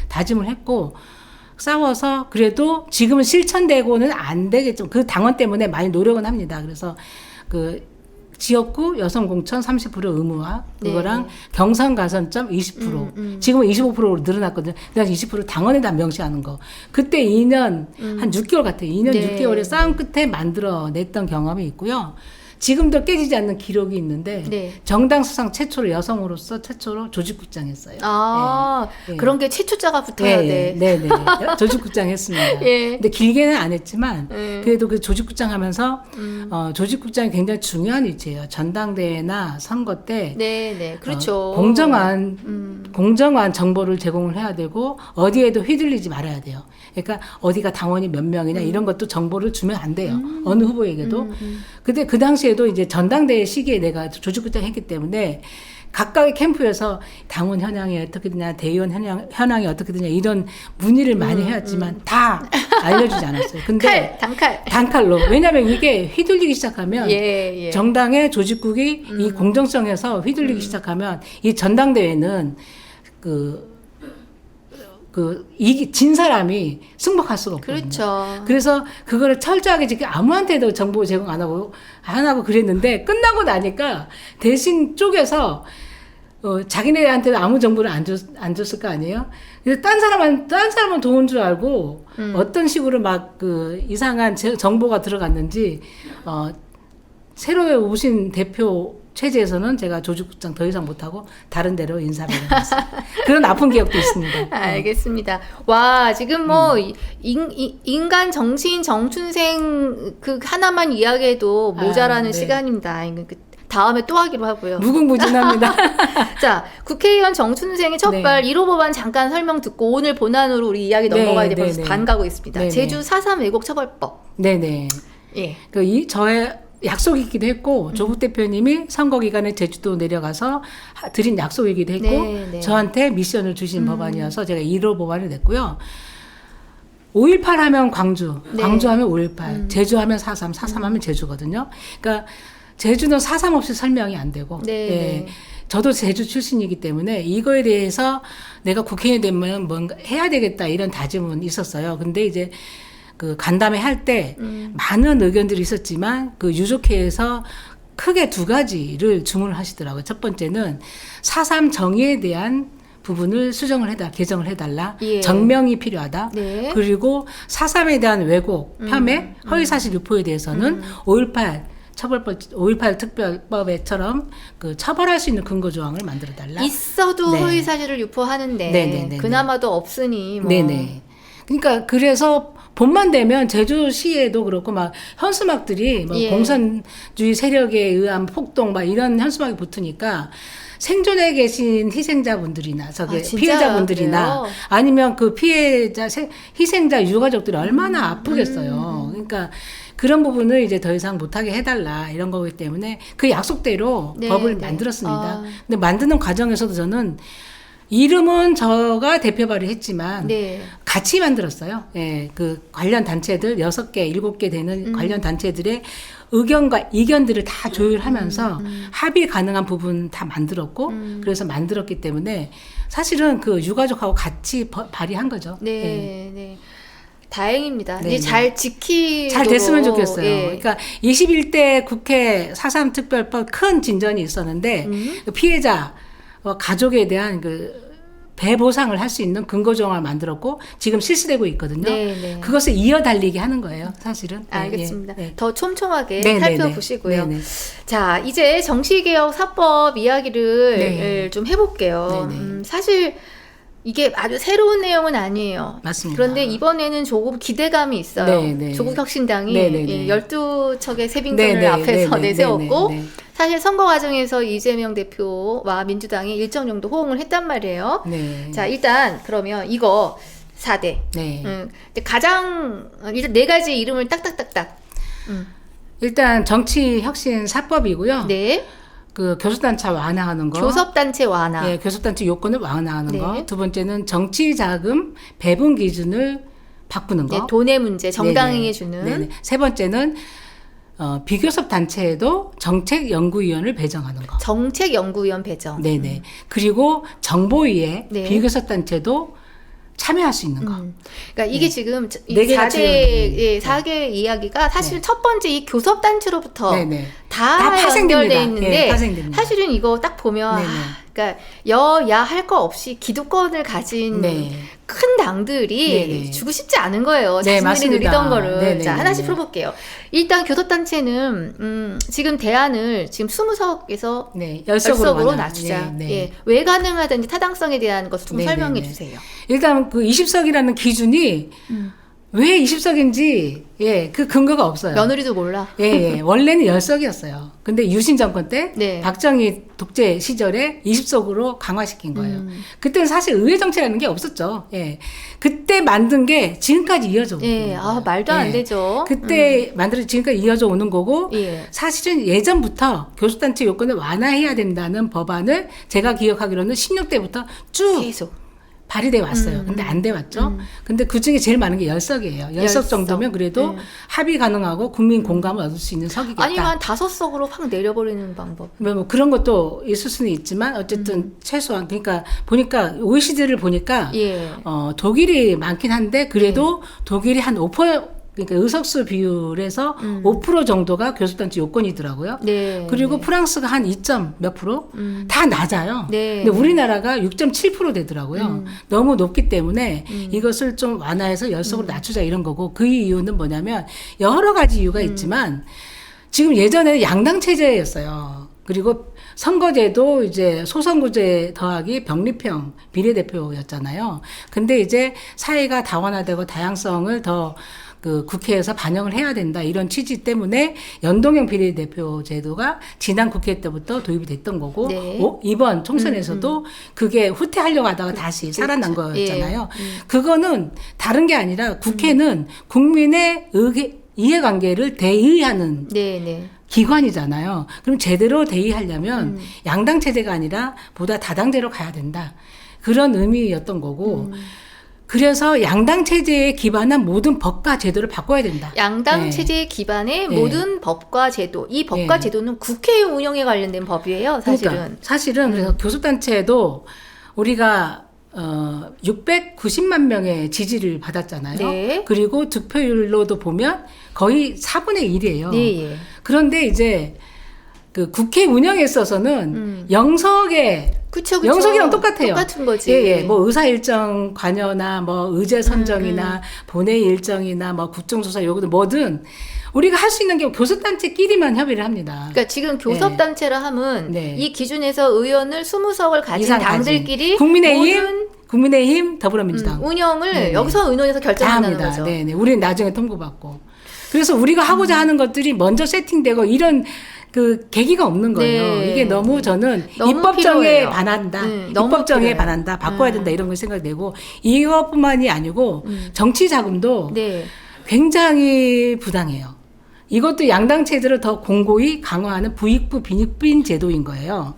Speaker 3: 다짐을 했고 싸워서 그래도 지금은 실천되고는 안 되겠죠. 그 당원 때문에 많이 노력은 합니다. 그래서 지역구 여성 공천 30% 의무화 그거랑 경선 가산점 20% 지금은 25%로 늘어났거든요. 그래서 20% 당원에다 명시하는 거. 그때 2년 한 6개월 같아요. 2년 6개월의 싸움 끝에 만들어냈던 경험이 있고요. 지금도 깨지지 않는 기록이 있는데
Speaker 2: 네.
Speaker 3: 정당 수상 최초로 여성으로서 최초로 조직국장했어요.
Speaker 2: 아,
Speaker 3: 예.
Speaker 2: 그런 게 최초자가 붙어야 돼.
Speaker 3: 네네. 조직국장 했습니다.
Speaker 2: 예.
Speaker 3: 근데 길게는 안 했지만
Speaker 2: 예.
Speaker 3: 그래도 그 조직국장 하면서 조직국장이 굉장히 중요한 위치예요. 전당대회나 선거 때
Speaker 2: 네네. 그렇죠.
Speaker 3: 공정한 정보를 제공을 해야 되고 어디에도 휘둘리지 말아야 돼요. 그러니까 어디가 당원이 몇 명이냐 이런 것도 정보를 주면 안 돼요. 어느 후보에게도. 근데 그 당시에도 이제 전당대회 시기에 내가 조직국장 했기 때문에 각각의 캠프에서 당원 현황이 어떻게 되냐, 대의원 현황이 어떻게 되냐 이런 문의를 많이 해왔지만 다 알려주지 않았어요. 근데 단칼로. 왜냐하면 이게 휘둘리기 시작하면 정당의 조직국이 이 공정성에서 휘둘리기 시작하면 이 전당대회는 진 사람이 승복할 수가 없거든요.
Speaker 2: 그렇죠.
Speaker 3: 그래서 그거를 철저하게 지금 아무한테도 정보 제공 안 하고 그랬는데 끝나고 나니까 대신 쪼개서 자기네한테는 아무 정보를 안 줬을 거 아니에요? 그래서 딴 사람은 도운 줄 알고 어떤 식으로 막 이상한 정보가 들어갔는지 새로 오신 대표 체제에서는 제가 조직국장 더 이상 못하고 다른 데로 인사를 했어요. 그런 아픈 기억도 있습니다.
Speaker 2: 알겠습니다. 와, 지금 뭐 인간 정치인 정춘생 그 하나만 이야기해도 모자라는 시간입니다. 다음에 또 하기로 하고요.
Speaker 3: 무궁무진합니다.
Speaker 2: 자, 국회의원 정춘생의 첫발 1호 법안 잠깐 설명 듣고 오늘 본안으로 우리 이야기 넘어가야 돼. 벌써 반 가고 있습니다.
Speaker 3: 네네.
Speaker 2: 제주 4.3 왜곡 처벌법.
Speaker 3: 네네.
Speaker 2: 예.
Speaker 3: 저의 약속이기도 했고 조국 대표님이 선거 기간에 제주도 내려가서 드린 약속이기도 했고
Speaker 2: 네네.
Speaker 3: 저한테 미션을 주신 법안이어서 제가 1호 법안을 냈고요. 5.18 하면 광주, 광주 하면 5.18, 제주 하면 4.3, 4.3 하면 제주거든요. 그러니까 제주는 4.3 없이 설명이 안 되고 예. 저도 제주 출신이기 때문에 이거에 대해서 내가 국회의원이 되면 뭔가 해야 되겠다 이런 다짐은 있었어요. 근데 이제 간담회 할 때 많은 의견들이 있었지만 유족회에서 크게 두 가지를 주문을 하시더라고요. 첫 번째는 4.3 정의에 대한 부분을 개정을 해달라.
Speaker 2: 예.
Speaker 3: 정명이 필요하다.
Speaker 2: 네.
Speaker 3: 그리고 4.3에 대한 왜곡, 폄훼, 허위사실 유포에 대해서는 5.18 특별법에처럼 처벌할 수 있는 근거 조항을 만들어 달라.
Speaker 2: 있어도 허위사실을 유포하는데
Speaker 3: 네네네네.
Speaker 2: 그나마도 없으니 뭐.
Speaker 3: 네네. 그러니까 그래서 봄만 되면 제주시에도 그렇고 막 현수막들이 공산주의 세력에 의한 폭동 막 이런 현수막이 붙으니까 생존해 계신 희생자분들이나 피해자분들이나
Speaker 2: 그래요?
Speaker 3: 아니면 희생자 유가족들이 얼마나 아프겠어요. 그러니까 그런 부분을 이제 더 이상 못하게 해달라 이런 거기 때문에 그 약속대로 법을 만들었습니다. 근데 만드는 과정에서도 저는 이름은 저가 대표 발의했지만 같이 만들었어요. 예, 관련 단체들 6개, 7개 되는 관련 단체들의 의견과 이견들을 다 조율하면서 합의 가능한 부분 다 만들었고 그래서 만들었기 때문에 사실은 유가족하고 같이 발의한 거죠.
Speaker 2: 네. 다행입니다. 이제 잘
Speaker 3: 잘 됐으면 좋겠어요. 그러니까 21대 국회 4.3 특별법 큰 진전이 있었는데 피해자 가족에 대한 배보상을 할 수 있는 근거 조항을 만들었고 지금 실시되고 있거든요. 그것을 이어달리게 하는 거예요, 사실은.
Speaker 2: 알겠습니다. 더 촘촘하게 살펴보시고요.
Speaker 3: 네네.
Speaker 2: 자, 이제 정치개혁 4법 이야기를 좀 해볼게요. 사실 이게 아주 새로운 내용은 아니에요.
Speaker 3: 맞습니다.
Speaker 2: 그런데 이번에는 조금 기대감이 있어요. 조국혁신당이 12척의 새빙선을 앞에서 내세웠고 사실 선거 과정에서 이재명 대표와 민주당이 일정 정도 호응을 했단 말이에요. 자, 일단 그러면 이거 4대. 가장 일단 4가지 이름을 딱딱딱딱.
Speaker 3: 일단 정치혁신 4법이고요. 교섭단체 완화하는 거.
Speaker 2: 교섭단체 완화.
Speaker 3: 네, 교섭단체 요건을 완화하는 거. 두 번째는 정치자금 배분 기준을 바꾸는 거.
Speaker 2: 돈의 문제, 정당에게 주는.
Speaker 3: 세 번째는 비교섭 단체에도 정책연구위원을 배정하는 거.
Speaker 2: 정책연구위원 배정.
Speaker 3: 네네. 그리고 정보위에 비교섭 단체도 참여할 수 있는 거.
Speaker 2: 그러니까 이게 지금 이 4개 이야기가 사실 첫 번째 이 교섭단체로부터 다
Speaker 3: 파생됩니다.
Speaker 2: 연결돼 있는데
Speaker 3: 예, 파생됩니다.
Speaker 2: 사실은 이거 딱 보면 그러니까 여야 할 거 없이 기득권을 가진 큰 당들이 주고 싶지 않은 거예요. 자신들이 누리던 거를. 자, 하나씩 풀어볼게요. 일단 교섭단체는 지금 대안을 지금 20석에서 10석으로 낮추자. 예. 왜 가능하든지 타당성에 대한 것을 좀 설명해 주세요.
Speaker 3: 일단 그 20석이라는 기준이 왜 20석인지 그 근거가 없어요.
Speaker 2: 며느리도 몰라.
Speaker 3: 원래는 10석이었어요. 근데 유신 정권 때 박정희 독재 시절에 20석으로 강화시킨 거예요. 그때는 사실 의회 정치라는 게 없었죠. 그때 만든 게 지금까지 이어져 오는 거예요.
Speaker 2: 말도 안 되죠.
Speaker 3: 그때 만들어서 지금까지 이어져 오는 거고 사실은 예전부터 교섭단체 요건을 완화해야 된다는 법안을 제가 기억하기로는 16대부터 쭉 계속 발의돼 왔어요. 근데 안 돼 왔죠. 근데 그 중에 제일 많은 게 10석이에요. 10석 정도면 그래도 합의 가능하고 국민 공감을 얻을 수 있는 석이겠다.
Speaker 2: 아니면 한 5석으로 확 내려버리는 방법.
Speaker 3: 뭐 그런 것도 있을 수는 있지만 어쨌든 최소한 그러니까 보니까 OECD를 보니까 독일이 많긴 한데 그래도 독일이 한 5%, 그러니까 의석수 비율에서 5% 정도가 교섭단체 요건이더라고요. 그리고 프랑스가 한 2점 몇 프로? 다 낮아요. 근데 우리나라가 6.7% 되더라고요. 너무 높기 때문에 이것을 좀 완화해서 10석으로 낮추자 이런 거고 그 이유는 뭐냐면 여러 가지 이유가 있지만 지금 예전에는 양당 체제였어요. 그리고 선거제도 이제 소선거제 더하기 병립형 비례대표였잖아요. 근데 이제 사회가 다원화되고 다양성을 더 그 국회에서 반영을 해야 된다 이런 취지 때문에 연동형 비례대표 제도가 지난 국회 때부터 도입이 됐던 거고 이번 총선에서도 그게 후퇴하려고 하다가 다시 살아난 거였잖아요. 그거는 다른 게 아니라 국회는 국민의 이해관계를 대의하는 기관이잖아요. 그럼 제대로 대의하려면 양당 체제가 아니라 보다 다당제로 가야 된다. 그런 의미였던 거고 그래서 양당 체제에 기반한 모든 법과 제도를 바꿔야 된다.
Speaker 2: 양당 체제에 기반의 모든 법과 제도. 이 법과 제도는 국회 운영에 관련된 법이에요. 사실은.
Speaker 3: 그러니까 사실은 그래서 교섭단체도 우리가 690만 명의 지지를 받았잖아요. 그리고 득표율로도 보면 거의 4분의 1이에요. 그런데 이제 그 국회 운영에 있어서는 영석에 영석이랑 똑같아요.
Speaker 2: 똑같은 거지.
Speaker 3: 뭐 의사 일정 관여나 뭐 의제 선정이나 본회의 일정이나 뭐 국정조사 요구도 뭐든 우리가 할 수 있는 게 교섭단체끼리만 협의를 합니다.
Speaker 2: 그러니까 지금 교섭단체라 하면 이 기준에서 의원을 20석을 가진 당들끼리
Speaker 3: 국민의힘, 더불어민주당
Speaker 2: 운영을 여기서 의논해서 결정한다는 거죠.
Speaker 3: 우리는 나중에 통보받고. 그래서 우리가 하고자 하는 것들이 먼저 세팅되고 이런 그 계기가 없는 거예요. 이게 너무 저는 입법정에 반한다. 입법정에 반한다. 바꿔야 된다. 이런 걸 생각되고 이것뿐만이 아니고 정치 자금도 굉장히 부당해요. 이것도 양당 체제를 더 공고히 강화하는 부익부 빈익빈 제도인 거예요.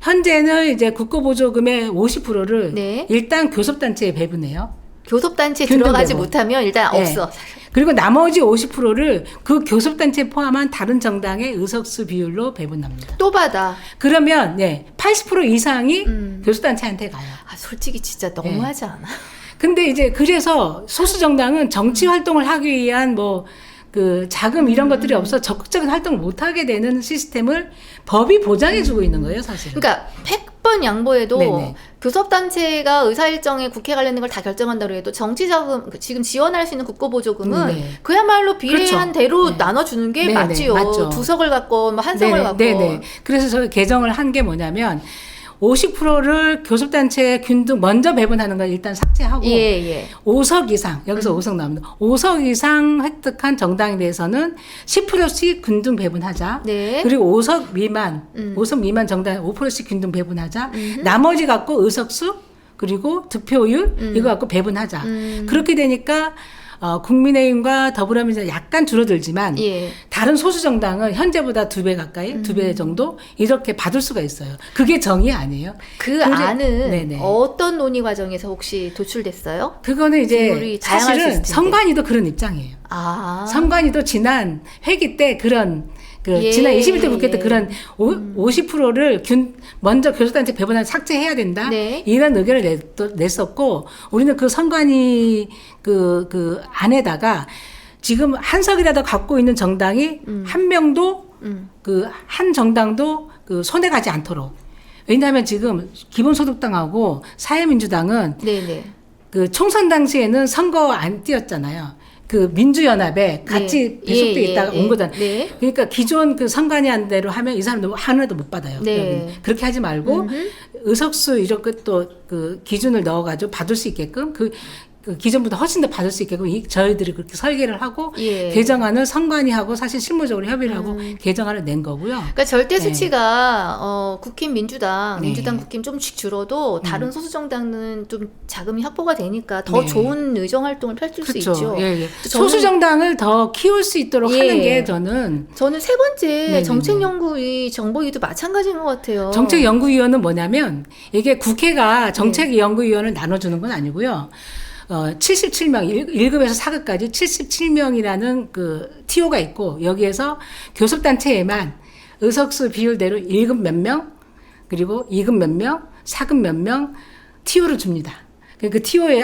Speaker 3: 현재는 이제 국고보조금의 50%를 일단 교섭단체에 배분해요.
Speaker 2: 교섭단체에 들어가지 못하면 일단 없어.
Speaker 3: 그리고 나머지 50%를 그 교섭단체에 포함한 다른 정당의 의석수 비율로 배분합니다.
Speaker 2: 또 받아.
Speaker 3: 그러면 80% 이상이 교섭단체한테 가요.
Speaker 2: 솔직히 진짜 너무하지 않아?
Speaker 3: 근데 이제 그래서 소수 정당은 정치 활동을 하기 위한 뭐 그 자금 이런 것들이 없어 적극적인 활동을 못 하게 되는 시스템을 법이 보장해 주고 있는 거예요, 사실은.
Speaker 2: 그러니까 100번 양보해도 교섭단체가 의사일정에 국회 관련된 걸 다 결정한다고 해도 정치자금 지금 지원할 수 있는 국고보조금은 그야말로 비례한 대로 나눠주는 게 맞지요. 맞죠. 2석을 갖고 뭐 1석을 갖고.
Speaker 3: 그래서 저희 개정을 한 게 뭐냐면 50%를 교섭단체에 균등 먼저 배분하는 건 일단 삭제하고 5석 이상 여기서 5석 나옵니다. 5석 이상 획득한 정당에 대해서는 10%씩 균등 배분하자. 그리고 5석 미만 정당에 5%씩 균등 배분하자. 나머지 갖고 의석수 그리고 득표율 이거 갖고 배분하자. 그렇게 되니까 국민의힘과 더불어민주당 약간 줄어들지만 다른 소수 정당은 현재보다 2배 가까이 2배 정도 이렇게 받을 수가 있어요. 그게 정의 아니에요.
Speaker 2: 그 안은 어떤 논의 과정에서 혹시 도출됐어요?
Speaker 3: 그거는 이제 사실은 선관위도 그런 입장이에요. 선관위도 지난 회기 때 그런 지난 21대 국회 때 그런 50%를 먼저 교섭단체 배분을 삭제해야 된다. 이런 의견을 냈었고, 우리는 그 선관위 그 안에다가 지금 한석이라도 갖고 있는 정당이 한 명도 그 한 정당도 그 손해 가지 않도록. 왜냐하면 지금 기본소득당하고 사회민주당은
Speaker 2: 네네.
Speaker 3: 그 총선 당시에는 선거 안 뛰었잖아요. 그 민주연합에 같이 배속돼 있다가 온 거잖아요.
Speaker 2: 네.
Speaker 3: 그러니까 기존 그 선관위한 대로 하면 이 사람도 하나도 못 받아요.
Speaker 2: 네.
Speaker 3: 그렇게 하지 말고 의석수 이렇게 또 그 기준을 넣어가지고 받을 수 있게끔 그 기존보다 훨씬 더 받을 수 있게끔 저희들이 그렇게 설계를 하고 개정안을 선관위하고 사실 실무적으로 협의를 하고 개정안을 낸 거고요.
Speaker 2: 그러니까 절대 수치가 국힘 민주당 국힘 좀씩 줄어도 다른 소수 정당은 좀 자금이 확보가 되니까 더 좋은 의정 활동을 펼칠 수 있죠.
Speaker 3: 소수 정당을 더 키울 수 있도록 하는 게 저는
Speaker 2: 세 번째 정책연구위 정보위도 마찬가지인 것 같아요.
Speaker 3: 정책연구위원은 뭐냐면 이게 국회가 정책연구위원을 나눠주는 건 아니고요. 77명, 1급에서 4급까지 77명이라는 그 TO가 있고, 여기에서 교섭단체에만 의석수 비율대로 1급 몇 명, 그리고 2급 몇 명, 4급 몇 명, TO를 줍니다. 그 TO에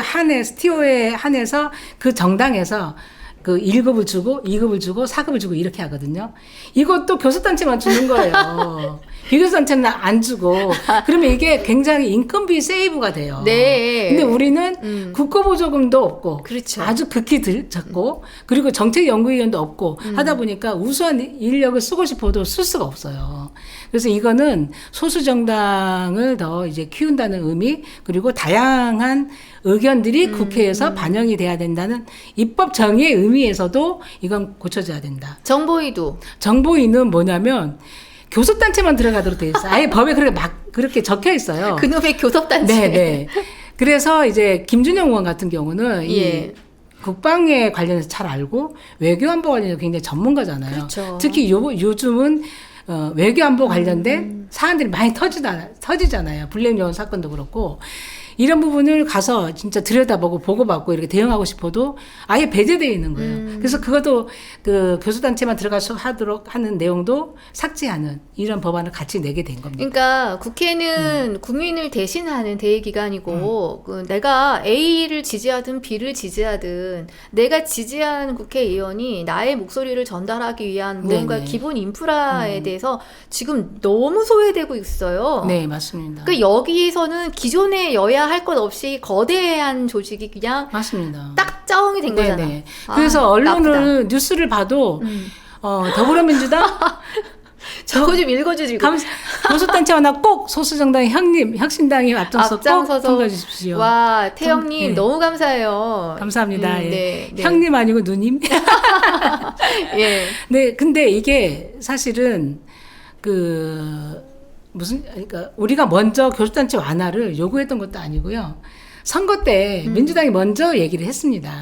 Speaker 3: 한해서 그 정당에서 그 1급을 주고, 2급을 주고, 4급을 주고 이렇게 하거든요. 이것도 교섭단체만 주는 거예요. 비교섭단체는 안 주고. 그러면 이게 굉장히 인건비 세이브가 돼요.
Speaker 2: 네.
Speaker 3: 근데 우리는 국고보조금도 없고.
Speaker 2: 그렇죠.
Speaker 3: 아주 극히 적고. 그리고 정책연구위원도 없고. 하다 보니까 우수한 인력을 쓰고 싶어도 쓸 수가 없어요. 그래서 이거는 소수정당을 더 이제 키운다는 의미, 그리고 다양한 의견들이 국회에서 반영이 돼야 된다는 입법 정의의 의미에서도 이건 고쳐져야 된다. 정보위는 뭐냐면 교섭단체만 들어가도록 돼 있어요. 아예 법에 그렇게 적혀 있어요.
Speaker 2: 그놈의 교섭단체.
Speaker 3: 네. 그래서 이제 김준영 의원 같은 경우는 이 국방에 관련해서 잘 알고 외교안보 관련해서 굉장히 전문가잖아요.
Speaker 2: 그렇죠.
Speaker 3: 특히 요즘은 외교안보 관련된 사안들이 많이 터지잖아요. 블랙 요원 사건도 그렇고. 이런 부분을 가서 진짜 들여다보고 보고받고 이렇게 대응하고 싶어도 아예 배제되어 있는 거예요. 그래서 그것도 그 교수단체만 들어가서 하도록 하는 내용도 삭제하는 이런 법안을 같이 내게 된 겁니다.
Speaker 2: 그러니까 국회는 국민을 대신하는 대의기관이고 내가 A를 지지하든 B를 지지하든 내가 지지하는 국회의원이 나의 목소리를 전달하기 위한 무언가 기본 인프라에 대해서 지금 너무 소외되고 있어요.
Speaker 3: 네, 맞습니다.
Speaker 2: 그러니까 여기에서는 기존의 여야 할 것 없이 거대한 조직이 그냥
Speaker 3: 맞습니다.
Speaker 2: 딱 짜응이 된 거잖아.
Speaker 3: 네네. 그래서 언론을 뉴스를 봐도 더불어민주당
Speaker 2: 저거 좀 읽어주지.
Speaker 3: 교섭단체 하나 꼭 소수정당 혁신당이 앞장서 꼭 통과해 주십시오.
Speaker 2: 와, 태영님 너무 감사해요.
Speaker 3: 감사합니다. 형님 아니고 누님.
Speaker 2: 예.
Speaker 3: 네, 근데 이게 사실은 그러니까 우리가 먼저 교섭단체 완화를 요구했던 것도 아니고요. 선거 때 민주당이 먼저 얘기를 했습니다.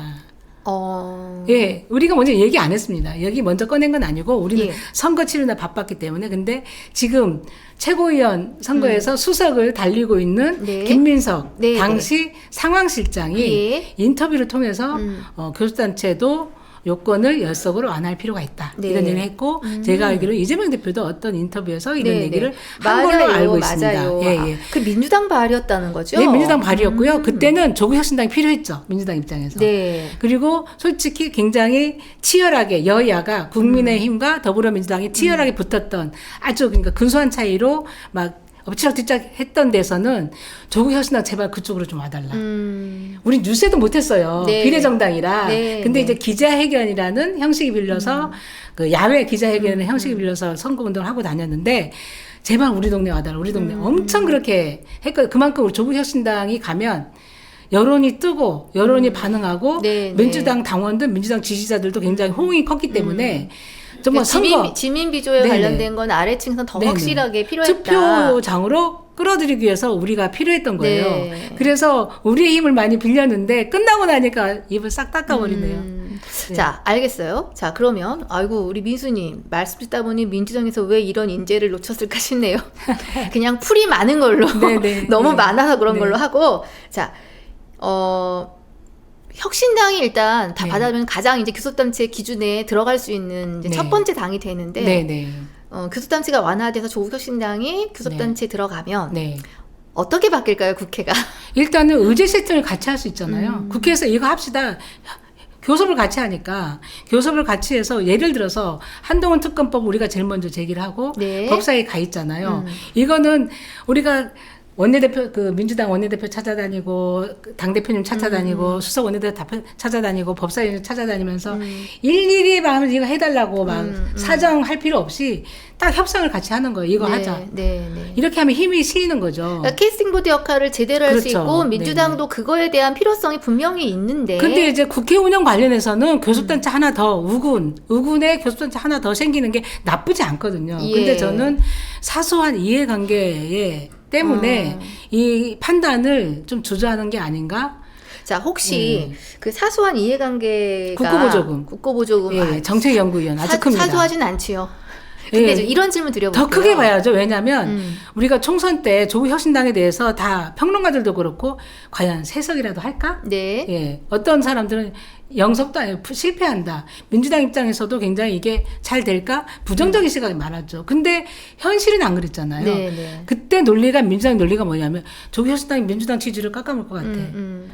Speaker 3: 예, 우리가 먼저 얘기 안 했습니다. 여기 먼저 꺼낸 건 아니고 우리는 선거 치르느라 바빴기 때문에. 근데 지금 최고위원 선거에서 수석을 달리고 있는 김민석 당시 상황실장이 인터뷰를 통해서 교섭단체도 요건을 열석으로 완화할 필요가 있다. 이런 얘기를 했고 제가 알기로 이재명 대표도 어떤 인터뷰에서 이런 얘기를 한 걸로 알고 있습니다.
Speaker 2: 그 민주당 발이었다는 거죠?
Speaker 3: 네, 민주당 발이었고요. 그때는 조국혁신당이 필요했죠. 민주당 입장에서. 그리고 솔직히 굉장히 치열하게 여야가 국민의힘과 더불어민주당이 치열하게 붙었던 아주 그러니까 근소한 차이로 막 엎치락뒤짝 했던 데서는 조국혁신당 제발 그쪽으로 좀 와달라. 우리 뉴스에도 못했어요. 비례정당이라. 근데 이제 기자회견이라는 형식이 빌려서 그 야외 기자회견의 형식이 빌려서 선거운동을 하고 다녔는데 제발 우리 동네 와달라. 우리 동네 엄청 그렇게 했거든요. 그만큼 우리 조국혁신당이 가면 여론이 뜨고 여론이 반응하고 민주당 당원들, 민주당 지지자들도 굉장히 호응이 컸기 때문에 정말
Speaker 2: 지민 비조에 관련된 건 아래층에서 더 확실하게 필요했다.
Speaker 3: 투표장으로 끌어들이기 위해서 우리가 필요했던 거예요. 그래서 우리의 힘을 많이 빌렸는데 끝나고 나니까 입을 싹 닦아버리네요.
Speaker 2: 자, 알겠어요. 자, 그러면 아이고 우리 민수님 말씀 듣다 보니 민주당에서 왜 이런 인재를 놓쳤을까 싶네요. 그냥 풀이 많은 걸로 너무 많아서 그런 걸로 하고 자, 혁신당이 일단 다 받아들면 가장 이제 교섭단체 기준에 들어갈 수 있는 이제 첫 번째 당이 되는데 교섭단체가 완화돼서 조국혁신당이 교섭단체에 들어가면 어떻게 바뀔까요, 국회가?
Speaker 3: 일단은 의제 세팅을 같이 할 수 있잖아요. 국회에서 이거 합시다. 교섭을 같이 하니까 교섭을 같이 해서 예를 들어서 한동훈 특검법 우리가 제일 먼저 제기를 하고
Speaker 2: 네.
Speaker 3: 법사위에 가 있잖아요. 이거는 우리가 원내대표 그 민주당 원내대표 찾아다니고 당 대표님 찾아다니고 수석 원내대표 찾아다니고 법사위원 찾아다니면서 일일이 막 이거 해달라고 막 사정할 필요 없이 딱 협상을 같이 하는 거예요. 이거
Speaker 2: 네,
Speaker 3: 하자.
Speaker 2: 네.
Speaker 3: 이렇게 하면 힘이 실리는 거죠.
Speaker 2: 그러니까 캐스팅 보드 역할을 제대로 할 수
Speaker 3: 그렇죠.
Speaker 2: 있고 민주당도 그거에 대한 필요성이 분명히 있는데.
Speaker 3: 근데 이제 국회 운영 관련해서는 교섭단체 하나 더 우군에 교섭단체 하나 더 생기는 게 나쁘지 않거든요.
Speaker 2: 예.
Speaker 3: 근데 저는 사소한 이해관계 때문에 이 판단을 좀 주저하는 게 아닌가?
Speaker 2: 자, 혹시 그 사소한 이해관계가
Speaker 3: 국고보조금.
Speaker 2: 국고보조금
Speaker 3: 예, 정책연구위원 아주 큽니다.
Speaker 2: 사소하진 않지요. 근데 좀 이런 질문 드려볼게요.
Speaker 3: 더 크게 봐야죠. 왜냐하면 우리가 총선 때 조국 혁신당에 대해서 다 평론가들도 그렇고 과연 세석이라도 할까?
Speaker 2: 네.
Speaker 3: 예, 어떤 사람들은 영석도 아니고 실패한다. 민주당 입장에서도 굉장히 이게 잘 될까? 부정적인 시각이 많았죠. 근데 현실은 안 그랬잖아요.
Speaker 2: 네.
Speaker 3: 그때 민주당 논리가 뭐냐면 조국 혁신당이 민주당 지지를 깎아먹을 것 같아.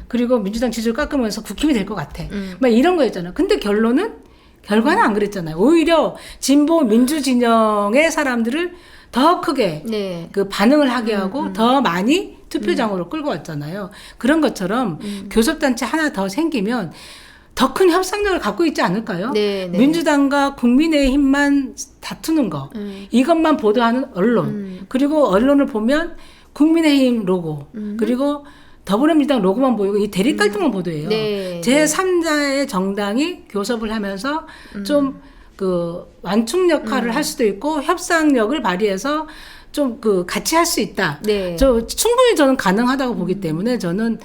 Speaker 3: 그리고 민주당 지지를 깎으면서 국힘이 될 것 같아. 막 이런 거였잖아요. 근데 결과는 안 그랬잖아요. 오히려 진보 민주 진영의 사람들을 더 크게 그 반응을 하게 하고 더 많이 투표장으로 끌고 왔잖아요. 그런 것처럼 교섭단체 하나 더 생기면 더 큰 협상력을 갖고 있지 않을까요? 민주당과 국민의힘만 다투는 거, 이것만 보도하는 언론, 그리고 언론을 보면 국민의힘 로고, 그리고 더불어민주당 로고만 보이고 이 대립 갈등만 보도해요. 제3자의 정당이 교섭을 하면서 좀 그 완충 역할을 할 수도 있고 협상력을 발휘해서 좀 그 같이 할 수 있다. 충분히 저는 가능하다고 보기 때문에 저는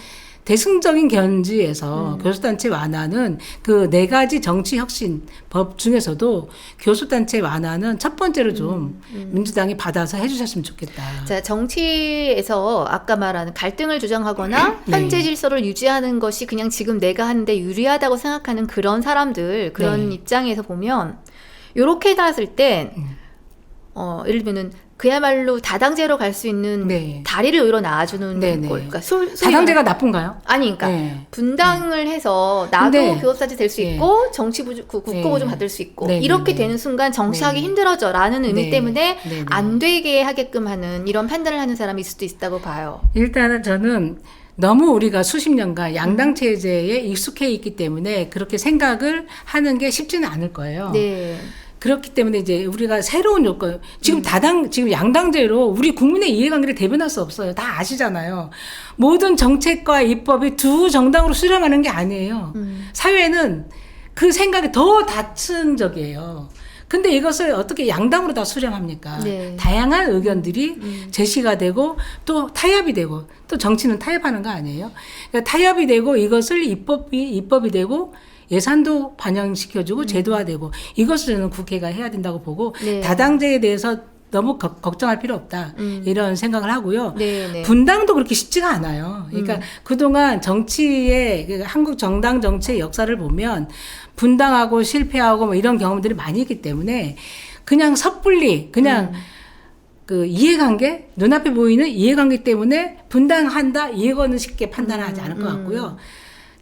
Speaker 3: 대승적인 견지에서 교섭단체 완화는 그 4가지 정치혁신법 중에서도 교섭단체 완화는 첫 번째로 좀 민주당이 받아서 해주셨으면 좋겠다.
Speaker 2: 자, 정치에서 아까 말하는 갈등을 주장하거나 현재 질서를 유지하는 것이 그냥 지금 내가 하는데 유리하다고 생각하는 그런 사람들, 그런 입장에서 보면 요렇게 나왔을 땐 예를 들면은 그야말로 다당제로 갈 수 있는 다리를 오히려 놔주는 걸. 그러니까
Speaker 3: 다당제가 나쁜가요?
Speaker 2: 아니, 그러니까 분당을 해서 나도 교섭단체 될 수 있고 국고보조금 받을 수 있고 이렇게 되는 순간 정치하기 힘들어져라는 의미 때문에 안 되게 하게끔 하는 이런 판단을 하는 사람이 있을 수도 있다고 봐요.
Speaker 3: 일단은 저는 너무 우리가 수십 년간 양당 체제에 익숙해 있기 때문에 그렇게 생각을 하는 게 쉽지는 않을 거예요. 그렇기 때문에 이제 우리가 새로운 요건, 지금 지금 양당제로 우리 국민의 이해관계를 대변할 수 없어요. 다 아시잖아요. 모든 정책과 입법이 두 정당으로 수렴하는 게 아니에요. 사회는 그 생각이 더 다층적이에요. 근데 이것을 어떻게 양당으로 다 수렴합니까? 다양한 의견들이 제시가 되고 또 타협이 되고 또 정치는 타협하는 거 아니에요? 그러니까 타협이 되고 이것을 입법이 되고 예산도 반영시켜주고 제도화되고 이것을 저는 국회가 해야 된다고 보고 다당제에 대해서 너무 걱정할 필요 없다 이런 생각을 하고요. 분당도 그렇게 쉽지가 않아요. 그러니까 그동안 정치의 한국 정당 정치의 역사를 보면 분당하고 실패하고 뭐 이런 경험들이 많이 있기 때문에 그냥 섣불리 그냥 그 이해관계 눈앞에 보이는 이해관계 때문에 분당한다 이거는 쉽게 판단하지 않을 것 같고요.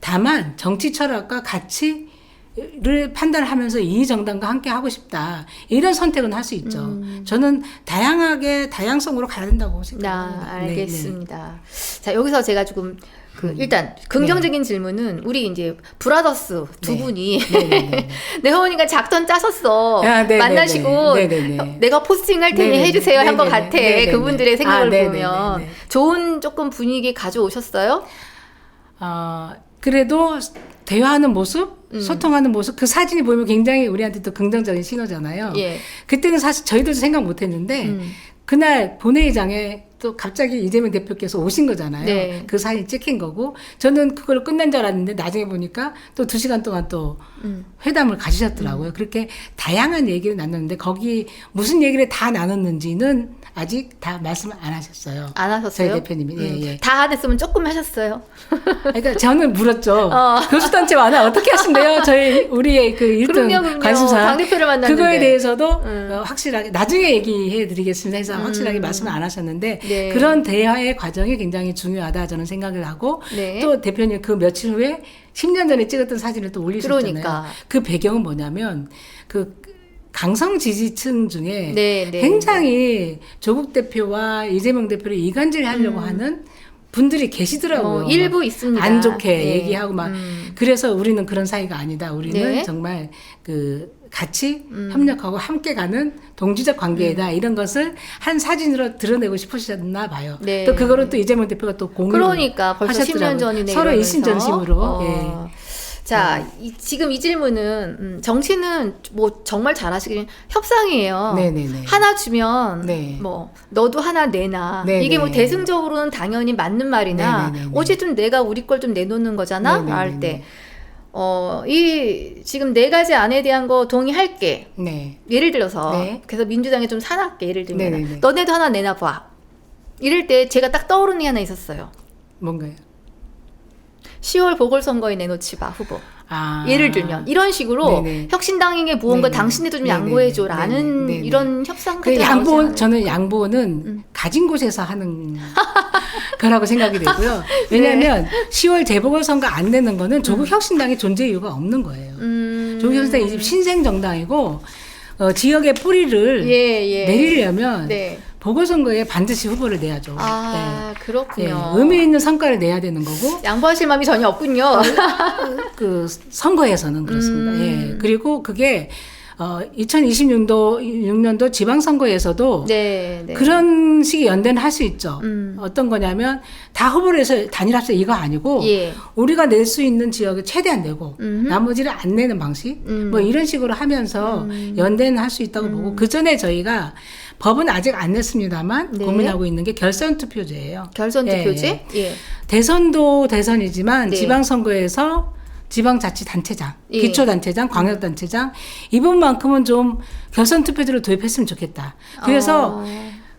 Speaker 3: 다만 정치 철학과 가치를 판단하면서 이 정당과 함께 하고 싶다 이런 선택은 할 수 있죠. 저는 다양성으로 가야 된다고 생각합니다.
Speaker 2: 알겠습니다. 자, 여기서 제가 조금 일단 긍정적인 질문은 우리 이제 브라더스 두 분이 내가 보니까 작전 짜셨어. 만나시고 내가 포스팅할 테니 해주세요 한 것 같아. 그분들의 생각을 보면 좋은 조금 분위기 가져오셨어요?
Speaker 3: 그래도 대화하는 모습, 소통하는 모습, 그 사진이 보이면 굉장히 우리한테 또 긍정적인 신호잖아요. 그때는 사실 저희들도 생각 못 했는데, 그날 본회의장에 또 갑자기 이재명 대표께서 오신 거잖아요. 그 사진 찍힌 거고, 저는 그걸 끝난 줄 알았는데, 나중에 보니까 또 2시간 동안 또 회담을 가지셨더라고요. 그렇게 다양한 얘기를 나눴는데, 거기 무슨 얘기를 다 나눴는지는 아직 다 말씀을 안 하셨어요.
Speaker 2: 안 하셨어요?
Speaker 3: 저희 대표님이.
Speaker 2: 다 안 했으면 조금 하셨어요.
Speaker 3: 그러니까 저는 물었죠. 교수단체 완화 어떻게 하신대요? 우리의 그 1등 관심사.
Speaker 2: 당대표를 만났는데.
Speaker 3: 그거에 대해서도 확실하게 나중에 얘기해 드리겠습니다 해서 확실하게 말씀을 안 하셨는데
Speaker 2: 네.
Speaker 3: 그런 대화의 과정이 굉장히 중요하다 저는 생각을 하고
Speaker 2: 네.
Speaker 3: 또 대표님 그 며칠 후에 10년 전에 찍었던 사진을 또 올리셨잖아요.
Speaker 2: 그러니까.
Speaker 3: 그 배경은 뭐냐면 그 강성 지지층 중에
Speaker 2: 네, 네.
Speaker 3: 굉장히 조국 대표와 이재명 대표를 이간질하려고 하는 분들이 계시더라고요.
Speaker 2: 일부 있습니다.
Speaker 3: 안 좋게
Speaker 2: 네.
Speaker 3: 얘기하고 막 그래서 우리는 그런 사이가 아니다. 우리는
Speaker 2: 네.
Speaker 3: 정말 그 같이 협력하고 함께 가는 동지적 관계이다. 이런 것을 한 사진으로 드러내고 싶으셨나 봐요.
Speaker 2: 네.
Speaker 3: 또 그거를 또 이재명 대표가 또 공유를
Speaker 2: 그러니까 벌써
Speaker 3: 하셨더라고요.
Speaker 2: 10년 전이네.
Speaker 3: 서로
Speaker 2: 이러면서.
Speaker 3: 일심전심으로. 예.
Speaker 2: 자, 지금 이 질문은 정치는 뭐 정말 잘하시긴 협상이에요.
Speaker 3: 네네네.
Speaker 2: 하나 주면
Speaker 3: 네.
Speaker 2: 뭐 너도 하나 내놔.
Speaker 3: 네네.
Speaker 2: 이게 뭐 대승적으로는 당연히 맞는 말이나
Speaker 3: 네네네.
Speaker 2: 어쨌든 내가 우리 걸 좀 내놓는 거잖아.
Speaker 3: 네네네.
Speaker 2: 할 때. 이 지금 네 가지 안에 대한 거 동의할게.
Speaker 3: 네.
Speaker 2: 예를 들어서
Speaker 3: 네.
Speaker 2: 그래서 민주당에 좀 사납게 예를 들면
Speaker 3: 네네네.
Speaker 2: 너네도 하나 내놔봐. 이럴 때 제가 딱 떠오르는 게 하나 있었어요.
Speaker 3: 뭔가요?
Speaker 2: 10월 보궐선거에 내놓지 마 후보.
Speaker 3: 아.
Speaker 2: 예를 들면 이런 식으로
Speaker 3: 네네.
Speaker 2: 혁신당에게 무언가
Speaker 3: 네네.
Speaker 2: 당신네도 좀
Speaker 3: 네네.
Speaker 2: 양보해줘라는
Speaker 3: 네네.
Speaker 2: 이런 협상
Speaker 3: 그
Speaker 2: 같은
Speaker 3: 양보 저는 양보는 가진 곳에서 하는 거라고 생각이 되고요. 왜냐하면 10월 재보궐선거 안 내는 거는 조국 혁신당의 존재 이유가 없는 거예요. 조국 혁신당이 지금 신생 정당이고 지역의 뿌리를
Speaker 2: 예.
Speaker 3: 내리려면
Speaker 2: 네.
Speaker 3: 보궐선거에 반드시 후보를 내야죠.
Speaker 2: 아 그렇군요.
Speaker 3: 의미 있는 성과를 내야 되는 거고
Speaker 2: 양보하실 마음이 전혀 없군요.
Speaker 3: 그 선거에서는 그렇습니다. 예. 그리고 그게 2026년도 지방선거에서도
Speaker 2: 네.
Speaker 3: 그런 식의 연대는 할 수 있죠. 어떤 거냐면 다 후보를 해서 단일합세 이거 아니고
Speaker 2: 예.
Speaker 3: 우리가 낼 수 있는 지역을 최대한 내고 나머지를 안 내는 방식 뭐 이런 식으로 하면서 연대는 할 수 있다고 보고 그 전에 저희가 법은 아직 안 냈습니다만
Speaker 2: 네.
Speaker 3: 고민하고 있는 게 결선투표제예요.
Speaker 2: 결선 투표제? 예.
Speaker 3: 대선도 대선이지만
Speaker 2: 네.
Speaker 3: 지방선거에서 지방자치단체장,
Speaker 2: 예.
Speaker 3: 기초단체장, 광역단체장 이 부분만큼은 좀 결선투표제를 도입했으면 좋겠다. 그래서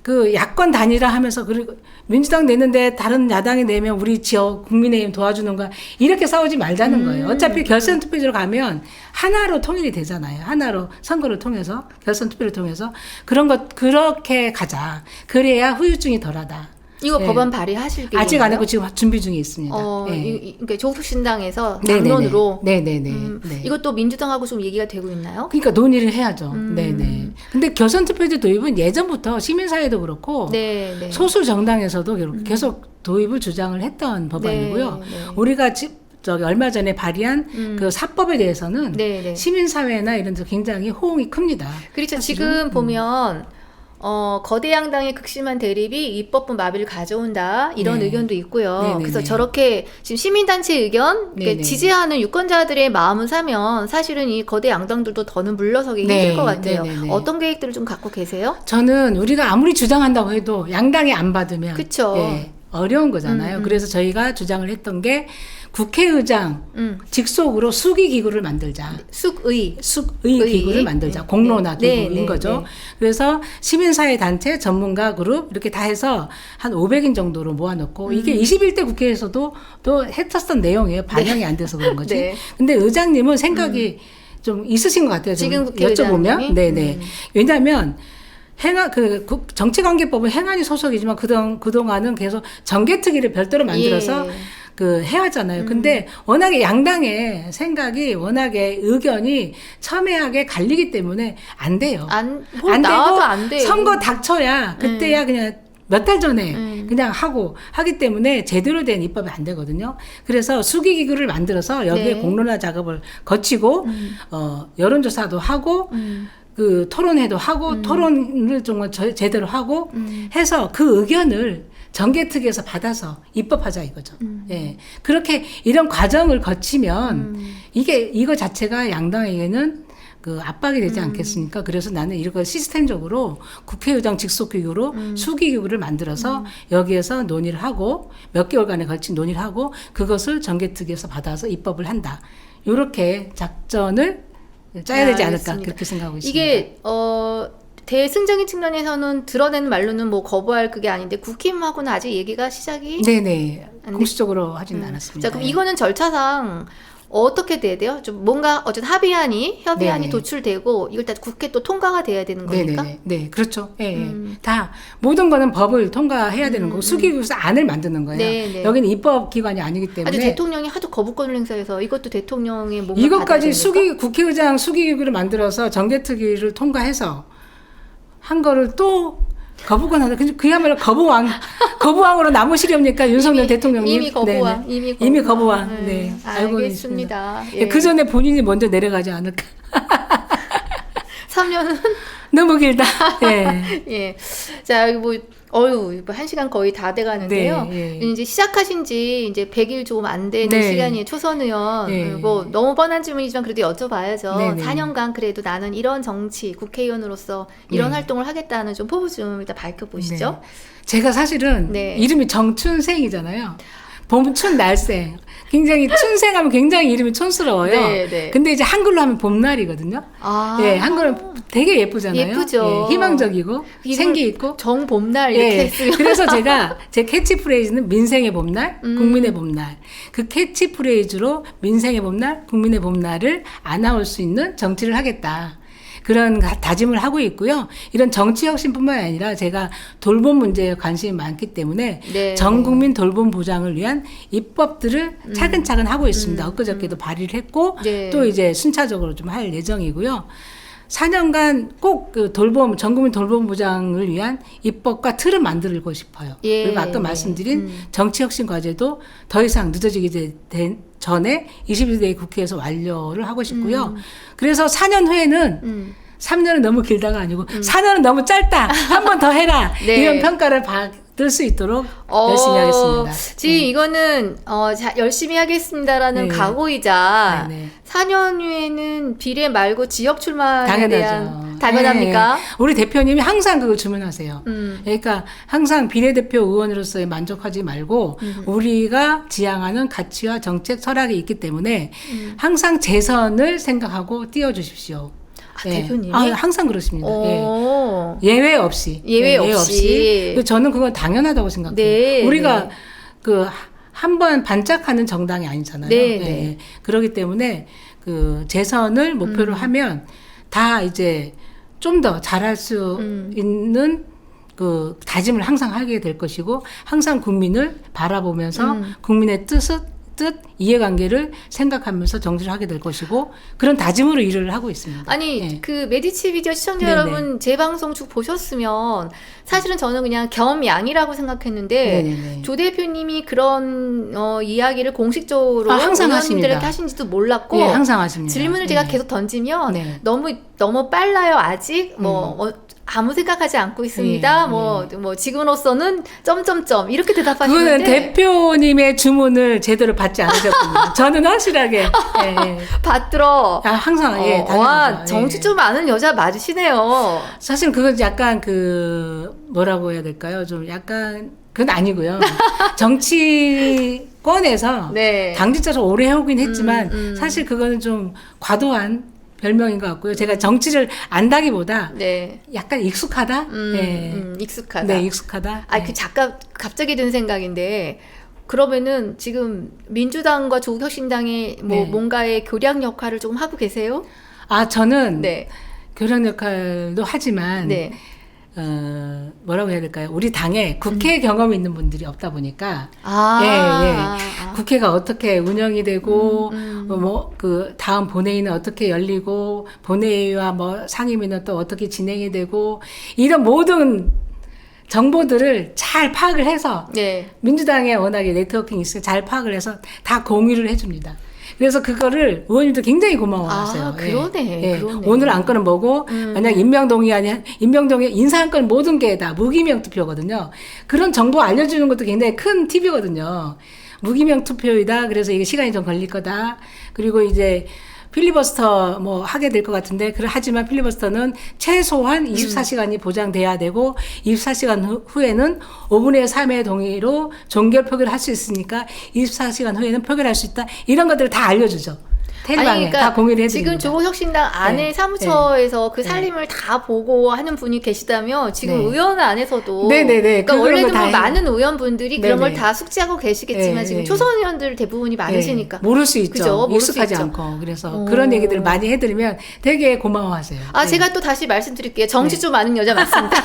Speaker 3: 그 야권 단일화 하면서 그리고 민주당 내는데 다른 야당이 내면 우리 지역 국민의힘 도와주는 거야 이렇게 싸우지 말자는 거예요. 어차피 결선투표제로 가면 하나로 통일이 되잖아요. 하나로 선거를 통해서 결선투표를 통해서 그런 것 그렇게 가자. 그래야 후유증이 덜하다.
Speaker 2: 이거
Speaker 3: 예.
Speaker 2: 법안 발의하실 계획인가요?
Speaker 3: 아직 안 하고 지금 준비 중에 있습니다. 예.
Speaker 2: 그러니까 조국신당에서
Speaker 3: 네네네.
Speaker 2: 당론으로
Speaker 3: 네네네. 네.
Speaker 2: 이것도 민주당하고 좀 얘기가 되고 있나요?
Speaker 3: 그러니까 논의를 해야죠. 네네. 근데 결선투표제 도입은 예전부터 시민사회도 그렇고
Speaker 2: 네.
Speaker 3: 소수 정당에서도 계속 도입을 주장을 했던 법안이고요.
Speaker 2: 네.
Speaker 3: 우리가 저기 얼마 전에 발의한 그 사법에 대해서는
Speaker 2: 네.
Speaker 3: 시민사회나 이런 데 굉장히 호응이 큽니다.
Speaker 2: 그렇죠.
Speaker 3: 사실은.
Speaker 2: 지금 보면 거대 양당의 극심한 대립이 입법부 마비를 가져온다 이런
Speaker 3: 네.
Speaker 2: 의견도 있고요.
Speaker 3: 네네네.
Speaker 2: 그래서 저렇게 지금 시민단체 의견
Speaker 3: 네네.
Speaker 2: 지지하는 유권자들의 마음을 사면 사실은 이 거대 양당들도 더는 물러서기
Speaker 3: 네.
Speaker 2: 힘들 것 같아요.
Speaker 3: 네네네.
Speaker 2: 어떤 계획들을 좀 갖고 계세요?
Speaker 3: 저는 우리가 아무리 주장한다고 해도 양당이 안 받으면
Speaker 2: 그쵸.
Speaker 3: 예, 어려운 거잖아요. 그래서 저희가 주장을 했던 게 국회의장 직속으로 수기 기구를 만들자.
Speaker 2: 숙의.
Speaker 3: 숙의 기구를 만들자. 공론화 기구인 거죠. 그래서 시민사회 단체, 전문가 그룹 이렇게 다 해서 한 500인 정도로 모아놓고 이게 21대 국회에서도 또 했었던 내용이에요. 반영이 안 돼서 그런 거지.
Speaker 2: 네.
Speaker 3: 근데 의장님은 생각이 좀 있으신 것 같아요.
Speaker 2: 지금
Speaker 3: 좀 여쭤보면.
Speaker 2: 국회의장님이?
Speaker 3: 네네. 왜냐하면 정치관계법은 행안위 소속이지만 그동안은 계속 정개특위를 별도로 만들어서
Speaker 2: 예.
Speaker 3: 그 해왔잖아요. 근데 워낙에 양당의 생각이 워낙에 의견이 첨예하게 갈리기 때문에 안 돼요.
Speaker 2: 안 나와도 안 돼요.
Speaker 3: 선거 닥쳐야 그때야 그냥 몇 달 전에 그냥 하기 때문에 제대로 된 입법이 안 되거든요. 그래서 수기기구를 만들어서 여기에
Speaker 2: 네.
Speaker 3: 공론화 작업을 거치고 여론조사도 하고 그 토론회도 하고 토론을 정말 제대로 하고 해서 그 의견을 정개특위에서 받아서 입법하자 이거죠. 예. 그렇게 이런 과정을 거치면 이거 자체가 양당에게는 그 압박이 되지 않겠습니까? 그래서 나는 이걸 시스템적으로 국회의장 직속기구로 수기기구를 만들어서 여기에서 논의를 하고 몇 개월간에 걸친 논의를 하고 그것을 정개특위에서 받아서 입법을 한다. 이렇게 작전을 짜야 되지 않을까
Speaker 2: 알겠습니다.
Speaker 3: 그렇게 생각하고 있습니다.
Speaker 2: 이게 대승적인 측면에서는 드러낸 말로는 뭐 거부할 그게 아닌데 국힘하고는 아직 얘기가 시작이
Speaker 3: 네네
Speaker 2: 안
Speaker 3: 공식적으로 하지는 않았습니다.
Speaker 2: 자, 그럼 이거는 절차상 어떻게 돼야 돼요? 좀 뭔가 어쨌든 협의안이
Speaker 3: 네네.
Speaker 2: 도출되고 이걸 다 국회 또 통과가 돼야 되는 겁니까?
Speaker 3: 네, 그렇죠. 예, 예. 다 모든 거는 법을 통과해야 되는 거고 수기구에서 안을 만드는 거예요.
Speaker 2: 네네.
Speaker 3: 여기는 입법기관이 아니기 때문에.
Speaker 2: 아주 대통령이 하도 거부권을 행사해서 이것도 대통령의 뭔가
Speaker 3: 이것까지
Speaker 2: 받아야
Speaker 3: 국회의장 수기기구를 만들어서 정개특위를 통과해서 한 거를 또 거부권 하나, 그야말로 거부왕으로 남으시렵니까? 윤석열 대통령님.
Speaker 2: 이미 거부왕.
Speaker 3: 네네. 이미 거부왕. 네. 알고
Speaker 2: 알겠습니다.
Speaker 3: 있습니다. 그 전에 본인이 먼저 내려가지 않을까.
Speaker 2: 3년은?
Speaker 3: 너무 길다. 예.
Speaker 2: 예. 자, 뭐 1시간 거의 다 돼 가는데요.
Speaker 3: 네, 예.
Speaker 2: 이제 시작하신 지 이제 100일 조금 안 되는
Speaker 3: 네.
Speaker 2: 시간이에요. 초선 의원.
Speaker 3: 예.
Speaker 2: 뭐 너무 뻔한 질문이지만 그래도 여쭤봐야죠.
Speaker 3: 네, 네.
Speaker 2: 4년간 그래도 나는 이런 정치, 국회의원으로서 이런
Speaker 3: 네.
Speaker 2: 활동을 하겠다는 좀 포부 좀 일단 밝혀 보시죠.
Speaker 3: 네. 제가 사실은
Speaker 2: 네.
Speaker 3: 이름이 정춘생이잖아요. 봄춘 날생. 굉장히 춘생하면 굉장히 이름이 촌스러워요.
Speaker 2: 네, 네.
Speaker 3: 근데 이제 한글로 하면 봄날이거든요. 예, 한글은 되게 예쁘잖아요.
Speaker 2: 예쁘죠.
Speaker 3: 예, 희망적이고 생기 있고.
Speaker 2: 정봄날 이렇게
Speaker 3: 예,
Speaker 2: 쓰면
Speaker 3: 그래서 제가 제 캐치프레이즈는 민생의 봄날, 국민의 봄날. 그 캐치프레이즈로 민생의 봄날, 국민의 봄날을 안아올 수 있는 정치를 하겠다. 그런 다짐을 하고 있고요. 이런 정치 혁신뿐만 아니라 제가 돌봄 문제에 관심이 많기 때문에
Speaker 2: 네.
Speaker 3: 전 국민 돌봄 보장을 위한 입법들을 차근차근 하고 있습니다. 엊그저께도 발의를 했고
Speaker 2: 네.
Speaker 3: 또 이제 순차적으로 좀 할 예정이고요. 4년간 꼭 그 전 국민 돌봄 보장을 위한 입법과 틀을 만들고 싶어요.
Speaker 2: 예.
Speaker 3: 그리고 아까 말씀드린 정치혁신 과제도 더 이상 늦어지기 전에 21대 국회에서 완료를 하고 싶고요. 그래서 4년 후에는 3년은 너무 길다가 아니고 4년은 너무 짧다. 한 번 더 해라.
Speaker 2: 네.
Speaker 3: 이런 평가를 받을 수 있도록 열심히 하겠습니다.
Speaker 2: 지금 이거는 열심히 하겠습니다라는
Speaker 3: 네.
Speaker 2: 각오이자
Speaker 3: 네, 네.
Speaker 2: 4년 후에는 비례 말고 지역 출마에
Speaker 3: 당연하죠.
Speaker 2: 대한 당연합니까?
Speaker 3: 네. 우리 대표님이 항상 그걸 주문하세요. 그러니까 항상 비례대표 의원으로서의 만족하지 말고 우리가 지향하는 가치와 정책 철학이 있기 때문에 항상 재선을 생각하고 띄워주십시오.
Speaker 2: 대표님이?
Speaker 3: 항상 그러십니다.
Speaker 2: 오.
Speaker 3: 예외 없이.
Speaker 2: 예외 없이.
Speaker 3: 저는 그건 당연하다고 생각해요.
Speaker 2: 네,
Speaker 3: 우리가
Speaker 2: 네.
Speaker 3: 한 번 반짝하는 정당이 아니잖아요.
Speaker 2: 네, 네.
Speaker 3: 그렇기 때문에 재선을 목표로 하면 다 이제 좀 더 잘할 수 있는 다짐을 항상 하게 될 것이고 항상 국민을 바라보면서 국민의 뜻, 이해관계를 생각하면서 정치를 하게 될 것이고 그런 다짐으로 일을 하고 있습니다.
Speaker 2: 아니 그 메디치 비디오 시청자
Speaker 3: 네네.
Speaker 2: 여러분 제 방송 쭉 보셨으면 사실은 저는 그냥 겸양이라고 생각했는데
Speaker 3: 네네네.
Speaker 2: 조 대표님이 그런 이야기를 공식적으로
Speaker 3: 항상
Speaker 2: 의원님들에게
Speaker 3: 하십니다.
Speaker 2: 하신지도 몰랐고
Speaker 3: 예, 항상 하십니다.
Speaker 2: 질문을 제가
Speaker 3: 네.
Speaker 2: 계속 던지면
Speaker 3: 네.
Speaker 2: 너무 빨라요 아직 아무 생각하지 않고 있습니다.
Speaker 3: 예,
Speaker 2: 뭐 지금으로서는 점점점 이렇게 대답하시는데
Speaker 3: 그거는 대표님의 주문을 제대로 받지 않으셨군요. 저는 확실하게
Speaker 2: 받들어.
Speaker 3: 항상
Speaker 2: 와
Speaker 3: 당연하죠.
Speaker 2: 정치 좀 아는 여자 맞으시네요.
Speaker 3: 사실 그건 약간 뭐라고 해야 될까요? 좀 약간 그건 아니고요. 정치권에서
Speaker 2: 네.
Speaker 3: 당직자로 오래 해오긴 했지만 사실 그거는 좀 과도한 별명인 것 같고요. 제가 정치를 안다기보다
Speaker 2: 네.
Speaker 3: 약간 익숙하다.
Speaker 2: 익숙하다.
Speaker 3: 네, 익숙하다.
Speaker 2: 아, 그 갑자기 든 생각인데 그러면은 지금 민주당과 조국혁신당의
Speaker 3: 네.
Speaker 2: 뭔가의 교량 역할을 조금 하고 계세요?
Speaker 3: 저는
Speaker 2: 네.
Speaker 3: 교량 역할도 하지만
Speaker 2: 네.
Speaker 3: 뭐라고 해야 될까요? 우리 당에 국회 경험이 있는 분들이 없다 보니까 국회가 어떻게 운영이 되고 다음 본회의는 어떻게 열리고 본회의와 상임위는 또 어떻게 진행이 되고 이런 모든 정보들을 잘 파악을 해서
Speaker 2: 네.
Speaker 3: 민주당에 워낙에 네트워킹이 있어서 잘 파악을 해서 다 공유를 해줍니다. 그래서 그거를 의원님도 굉장히 고마워하세요.
Speaker 2: 그러네.
Speaker 3: 오늘 안건은 뭐고 만약 임명동의 인사 안건 모든 게 다 무기명 투표거든요. 그런 정보 알려주는 것도 굉장히 큰 팁이거든요. 무기명 투표이다. 그래서 이게 시간이 좀 걸릴 거다. 그리고 이제 필리버스터 하게 될 것 같은데 하지만 필리버스터는 최소한 24시간이 보장돼야 되고 24시간 후에는 5분의 3의 동의로 종결 표결을 할 수 있으니까 24시간 후에는 표결할 수 있다. 이런 것들을 다 알려주죠. 텔방에 다 공유를 해드립니다.
Speaker 2: 지금 조국혁신당 안에
Speaker 3: 네.
Speaker 2: 사무처에서
Speaker 3: 네.
Speaker 2: 그 살림을 다 보고 하는 분이 계시다면 지금
Speaker 3: 네.
Speaker 2: 의원 안에서도
Speaker 3: 네네네.
Speaker 2: 그러니까 원래도 뭐
Speaker 3: 다
Speaker 2: 많은 의원분들이 그런 걸
Speaker 3: 네네.
Speaker 2: 다 숙지하고 계시겠지만
Speaker 3: 네,
Speaker 2: 지금
Speaker 3: 네.
Speaker 2: 초선 의원들 대부분이 많으시니까
Speaker 3: 모를 수 있죠.
Speaker 2: 그죠? 모를 수
Speaker 3: 익숙하지
Speaker 2: 있죠.
Speaker 3: 않고. 그래서
Speaker 2: 오.
Speaker 3: 그런 얘기들을 많이 해드리면 되게 고마워하세요.
Speaker 2: 아,
Speaker 3: 네.
Speaker 2: 제가 또 다시 말씀드릴게요. 정치
Speaker 3: 네.
Speaker 2: 좀 아는 여자 맞습니다.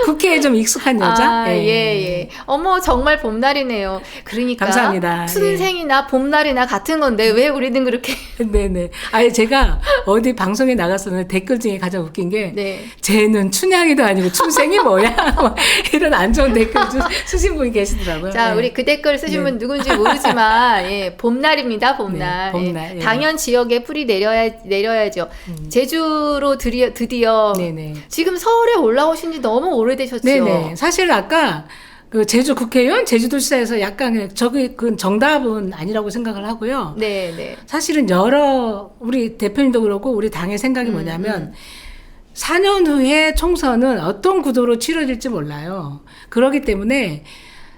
Speaker 3: 국회에 좀 익숙한 여자?
Speaker 2: 아, 예. 어머, 정말 봄날이네요. 그러니까
Speaker 3: 감사합니다.
Speaker 2: 춘생이나 봄날이나 같은 건데 왜 우리는 그렇게
Speaker 3: 네네. 아니, 제가 어디 방송에 나갔었는데 댓글 중에 가장 웃긴 게,
Speaker 2: 네.
Speaker 3: 쟤는 춘향이도 아니고 춘생이 뭐야? 뭐 이런 안 좋은 댓글 쓰신 분이 계시더라고요.
Speaker 2: 자,
Speaker 3: 네.
Speaker 2: 우리 그 댓글 쓰신
Speaker 3: 네.
Speaker 2: 분 누군지 모르지만, 예, 봄날입니다, 봄날.
Speaker 3: 네, 봄날,
Speaker 2: 예,
Speaker 3: 예.
Speaker 2: 당연 지역에 풀이 내려야죠. 제주로 드디어
Speaker 3: 네네.
Speaker 2: 지금 서울에 올라오신 지 너무 오래되셨죠?
Speaker 3: 네네. 사실 아까 그 제주 국회의원, 제주도지사에서 약간 저기 그 정답은 아니라고 생각을 하고요.
Speaker 2: 네.
Speaker 3: 사실은 우리 대표님도 그렇고 우리 당의 생각이 뭐냐면 4년 후에 총선은 어떤 구도로 치러질지 몰라요. 그렇기 때문에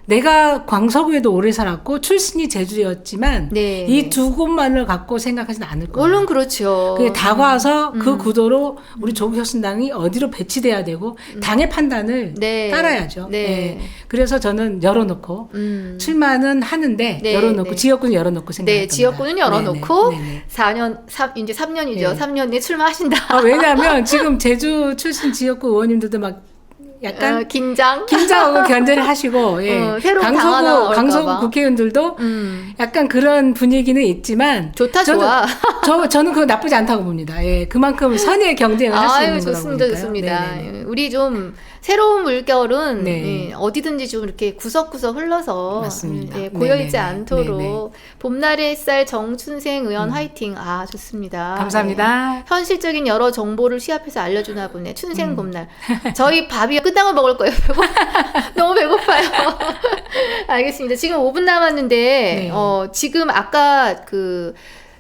Speaker 3: 내가 광서구에도 오래 살았고 출신이 제주였지만
Speaker 2: 네.
Speaker 3: 이 두 곳만을 갖고 생각하지는 않을 거예요.
Speaker 2: 물론 그렇죠.
Speaker 3: 그게 다가와서 그 구도로 우리 조국혁신당이 어디로 배치돼야 되고 당의 판단을
Speaker 2: 네.
Speaker 3: 따라야죠.
Speaker 2: 네.
Speaker 3: 네. 그래서 저는 열어놓고 출마는 하는데
Speaker 2: 네,
Speaker 3: 열어놓고
Speaker 2: 네.
Speaker 3: 지역구는 열어놓고 생각합니다.
Speaker 2: 네, 지역구는 열어놓고
Speaker 3: 네네.
Speaker 2: 3년이죠.
Speaker 3: 네.
Speaker 2: 3년 내에 출마하신다.
Speaker 3: 왜냐하면 지금 제주 출신 지역구 의원님들도 막 약간 긴장하고 견제를 하시고
Speaker 2: 새로운 당 하나 나올까
Speaker 3: 강서구
Speaker 2: 봐.
Speaker 3: 국회의원들도 약간 그런 분위기는 있지만
Speaker 2: 좋아.
Speaker 3: 저는 그거 나쁘지 않다고 봅니다. 예, 그만큼 선의의 경쟁을 할 수 있는 거라고 보니까요.
Speaker 2: 좋습니다.
Speaker 3: 네네.
Speaker 2: 우리 좀 새로운 물결은
Speaker 3: 네.
Speaker 2: 어디든지 좀 이렇게 구석구석 흘러서
Speaker 3: 맞습니다.
Speaker 2: 고여있지
Speaker 3: 네네.
Speaker 2: 않도록
Speaker 3: 네네.
Speaker 2: 봄날의 햇살 정춘생 의원 화이팅. 아, 좋습니다.
Speaker 3: 감사합니다.
Speaker 2: 네. 현실적인 여러 정보를 시합해서 알려주나 보네. 춘생 봄날. 저희 밥이 끝나고 먹을 거예요. 너무 배고파요. 알겠습니다. 지금 5분 남았는데
Speaker 3: 네.
Speaker 2: 지금 아까 그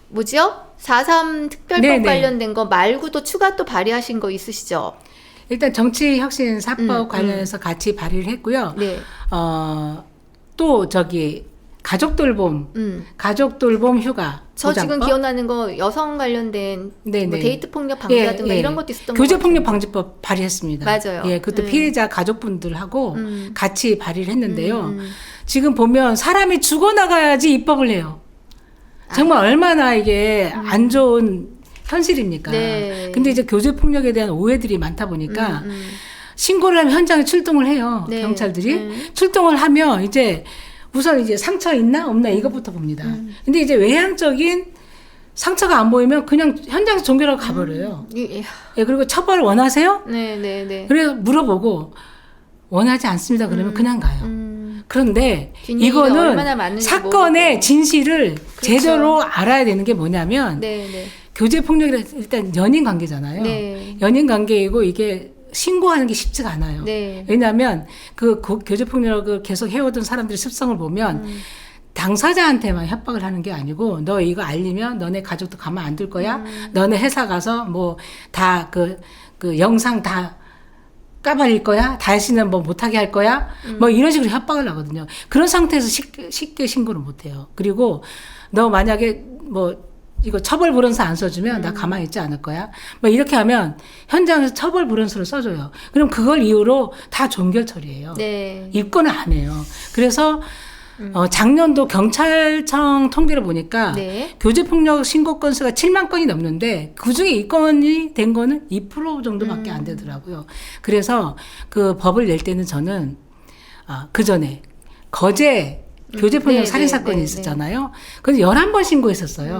Speaker 2: 뭐지요? 4.3 특별법
Speaker 3: 네네.
Speaker 2: 관련된 거 말고도 추가 또 발의하신 거 있으시죠?
Speaker 3: 일단 정치혁신 4법 관련해서 같이 발의를 했고요.
Speaker 2: 네.
Speaker 3: 또 가족돌봄 휴가
Speaker 2: 저
Speaker 3: 보장법?
Speaker 2: 지금 기억나는 거 여성 관련된
Speaker 3: 네네.
Speaker 2: 뭐 데이트 폭력 방지라든가 이런 것도 있었던 거
Speaker 3: 교제폭력 방지법 발의했습니다.
Speaker 2: 맞아요.
Speaker 3: 예, 그것도 피해자 가족분들하고 같이 발의를 했는데요.
Speaker 2: 음.
Speaker 3: 지금 보면 사람이 죽어나가야지 입법을 해요. 정말 얼마나 이게 안 좋은 현실입니까?
Speaker 2: 네.
Speaker 3: 근데 이제 교제폭력에 대한 오해들이 많다 보니까 신고를 하면 현장에 출동을 해요.
Speaker 2: 네.
Speaker 3: 경찰들이. 출동을 하면 우선 이제 상처 있나 없나 이것부터 봅니다. 근데 이제 외향적인 상처가 안 보이면 그냥 현장에서 종결하고 가버려요. 예, 그리고 처벌 원하세요?
Speaker 2: 네.
Speaker 3: 그래서 물어보고 원하지 않습니다. 그러면 그냥 가요. 그런데
Speaker 2: 뒷얘기가 얼마나
Speaker 3: 이거는
Speaker 2: 많은지
Speaker 3: 사건의
Speaker 2: 모르고.
Speaker 3: 진실을
Speaker 2: 그렇죠.
Speaker 3: 제대로 알아야 되는 게 뭐냐면
Speaker 2: 네.
Speaker 3: 교제폭력이 일단 연인 관계잖아요.
Speaker 2: 네.
Speaker 3: 연인 관계이고 이게 신고하는 게 쉽지가 않아요.
Speaker 2: 네.
Speaker 3: 왜냐하면 그 교제폭력을 계속 해오던 사람들의 습성을 보면 당사자한테만 협박을 하는 게 아니고 너 이거 알리면 너네 가족도 가만 안 둘 거야. 너네 회사 가서 뭐 다 그 영상 다 까발릴 거야. 다시는 뭐 못하게 할 거야. 뭐 이런 식으로 협박을 하거든요. 그런 상태에서 쉽게 신고를 못 해요. 그리고 너 만약에 뭐 이거 처벌 불원서 안 써주면 나 가만히 있지 않을 거야. 뭐 이렇게 하면 현장에서 처벌 불원서를 써줘요. 그럼 그걸 이유로 다 종결 처리해요.
Speaker 2: 네.
Speaker 3: 입건을 안 해요. 그래서 작년도 경찰청 통계를 보니까
Speaker 2: 네.
Speaker 3: 교제폭력 신고 건수가 7만 건이 넘는데 그중에 입건이 된 거는 2% 정도밖에 안 되더라고요. 그래서 그 법을 낼 때는 저는 그 전에 거제 교제폭력
Speaker 2: 네,
Speaker 3: 살인사건이
Speaker 2: 네,
Speaker 3: 있었잖아요. 그래서 11번 신고했었어요.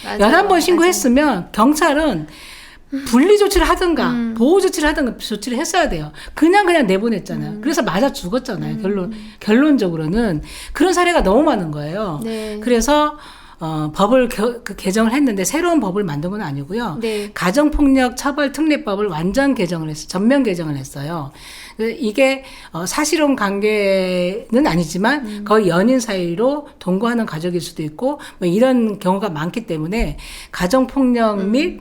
Speaker 2: 맞아요.
Speaker 3: 11번 신고했으면 경찰은 분리 조치를 하든가 보호 조치를 하든가 조치를 했어야 돼요. 그냥 내보냈잖아요. 그래서 맞아 죽었잖아요. 결론적으로는 그런 사례가 너무 많은 거예요.
Speaker 2: 네.
Speaker 3: 그래서 법을 개정을 했는데 새로운 법을 만든 건 아니고요.
Speaker 2: 네.
Speaker 3: 가정폭력 처벌 특례법을 완전 개정을 했어요. 전면 개정을 했어요. 이게 사실혼 관계는 아니지만 거의 연인 사이로 동거하는 가족일 수도 있고 뭐 이런 경우가 많기 때문에 가정폭력 및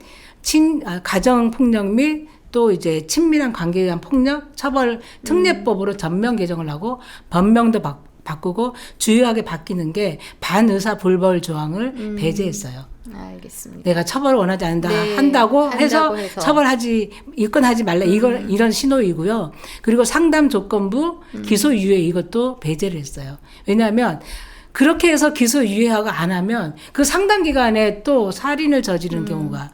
Speaker 3: 가정폭력 및 또 이제 친밀한 관계에 의한 폭력 처벌 특례법으로 전면 개정을 하고 법명도 바꾸고 주요하게 바뀌는 게 반의사 불벌 조항을 배제했어요.
Speaker 2: 알겠습니다.
Speaker 3: 내가 처벌을 원하지 않는다
Speaker 2: 네,
Speaker 3: 한다고 해서 처벌하지 입건하지 말라 이런 신호이고요. 그리고 상담 조건부 기소유예 이것도 배제를 했어요. 왜냐하면 그렇게 해서 기소유예하고 안 하면 그 상당 기간에 또 살인을 저지르는 경우가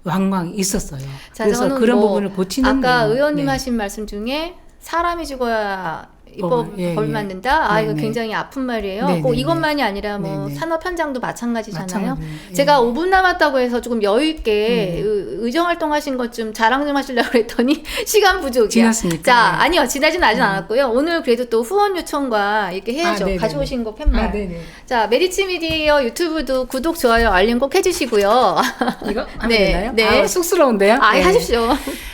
Speaker 3: 왕왕 있었어요.
Speaker 2: 자,
Speaker 3: 그래서 그런 부분을 고치는
Speaker 2: 아까 의원님 하신 말씀 중에 사람이 죽어야 벌 맞는다. 이거 굉장히 아픈 말이에요. 꼭 이것만이 아니라 뭐 산업 현장도 마찬가지잖아요. 제가 5분 남았다고 해서 조금 여유 있게 의정 활동하신 것 좀 자랑 좀 하시려고 그랬더니 시간 부족이야.
Speaker 3: 지났습니까?
Speaker 2: 자, 아니요. 지나진 않았고요. 오늘 그래도 또 후원 요청과 이렇게 해야죠. 가져오신 거 팻말. 자, 메리츠 미디어 유튜브도 구독, 좋아요, 알림 꼭 해주시고요.
Speaker 3: 이거 하면 되나요? 네. 쑥스러운데요?
Speaker 2: 하십시오.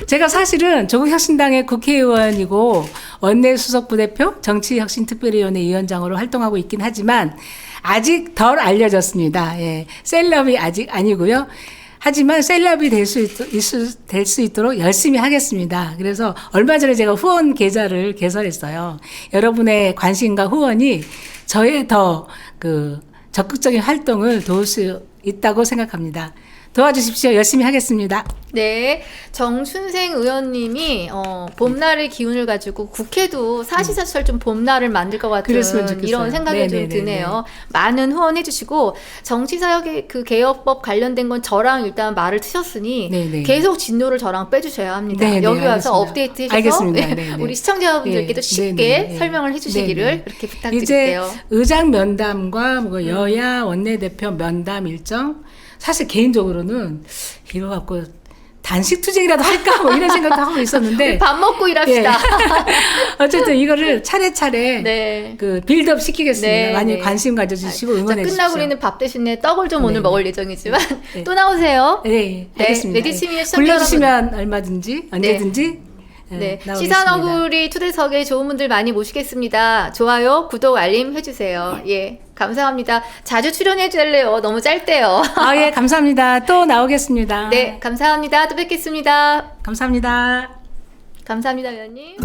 Speaker 3: 제가 사실은 조국혁신당의 국회의원이고 원내 수석 부대표 정치혁신특별위원회 위원장으로 활동하고 있긴 하지만 아직 덜 알려졌습니다. 예. 셀럽이 아직 아니고요. 하지만 셀럽이 될 수 있도록 열심히 하겠습니다. 그래서 얼마 전에 제가 후원 계좌를 개설했어요. 여러분의 관심과 후원이 저의 더 적극적인 활동을 도울 수 있다고 생각합니다. 도와주십시오. 열심히 하겠습니다.
Speaker 2: 네, 정춘생 의원님이 봄날의 기운을 가지고 국회도 사시사철 좀 봄날을 만들 것 같은 이런 생각이 좀 드네요. 많은 후원해 주시고 정치사역의 그 개혁법 관련된 건 저랑 일단 말을 트셨으니 계속 진도를 저랑 빼주셔야 합니다. 여기 와서 업데이트 해주셔서 우리 시청자분들께도 쉽게 설명을 해주시기를 그렇게 부탁드릴게요.
Speaker 3: 이제 의장 면담과 뭐 여야 원내대표 면담 일정 사실 개인적으로는 이거 갖고 단식 투쟁이라도 할까 뭐 이런 생각도 하고 있었는데
Speaker 2: 밥 먹고 일합시다.
Speaker 3: 어쨌든 이거를 차례차례 그 빌드업 시키겠습니다. 많이 관심 가져주시고 응원해 주십시오.
Speaker 2: 끝나고 우리는 밥 대신에 떡을 좀 오늘 먹을 예정이지만 또 나오세요.
Speaker 3: 네, 알겠습니다.
Speaker 2: 메디츠 미디어
Speaker 3: 불러주시면 얼마든지 언제든지
Speaker 2: 시사너구리 투대석에 좋은 분들 많이 모시겠습니다. 좋아요, 구독, 알림 해주세요. 예, 감사합니다. 자주 출연해 줄래요? 너무 짧대요.
Speaker 3: 예, 감사합니다. 또 나오겠습니다.
Speaker 2: 네, 감사합니다. 또 뵙겠습니다.
Speaker 3: 감사합니다.
Speaker 2: 감사합니다, 의원님.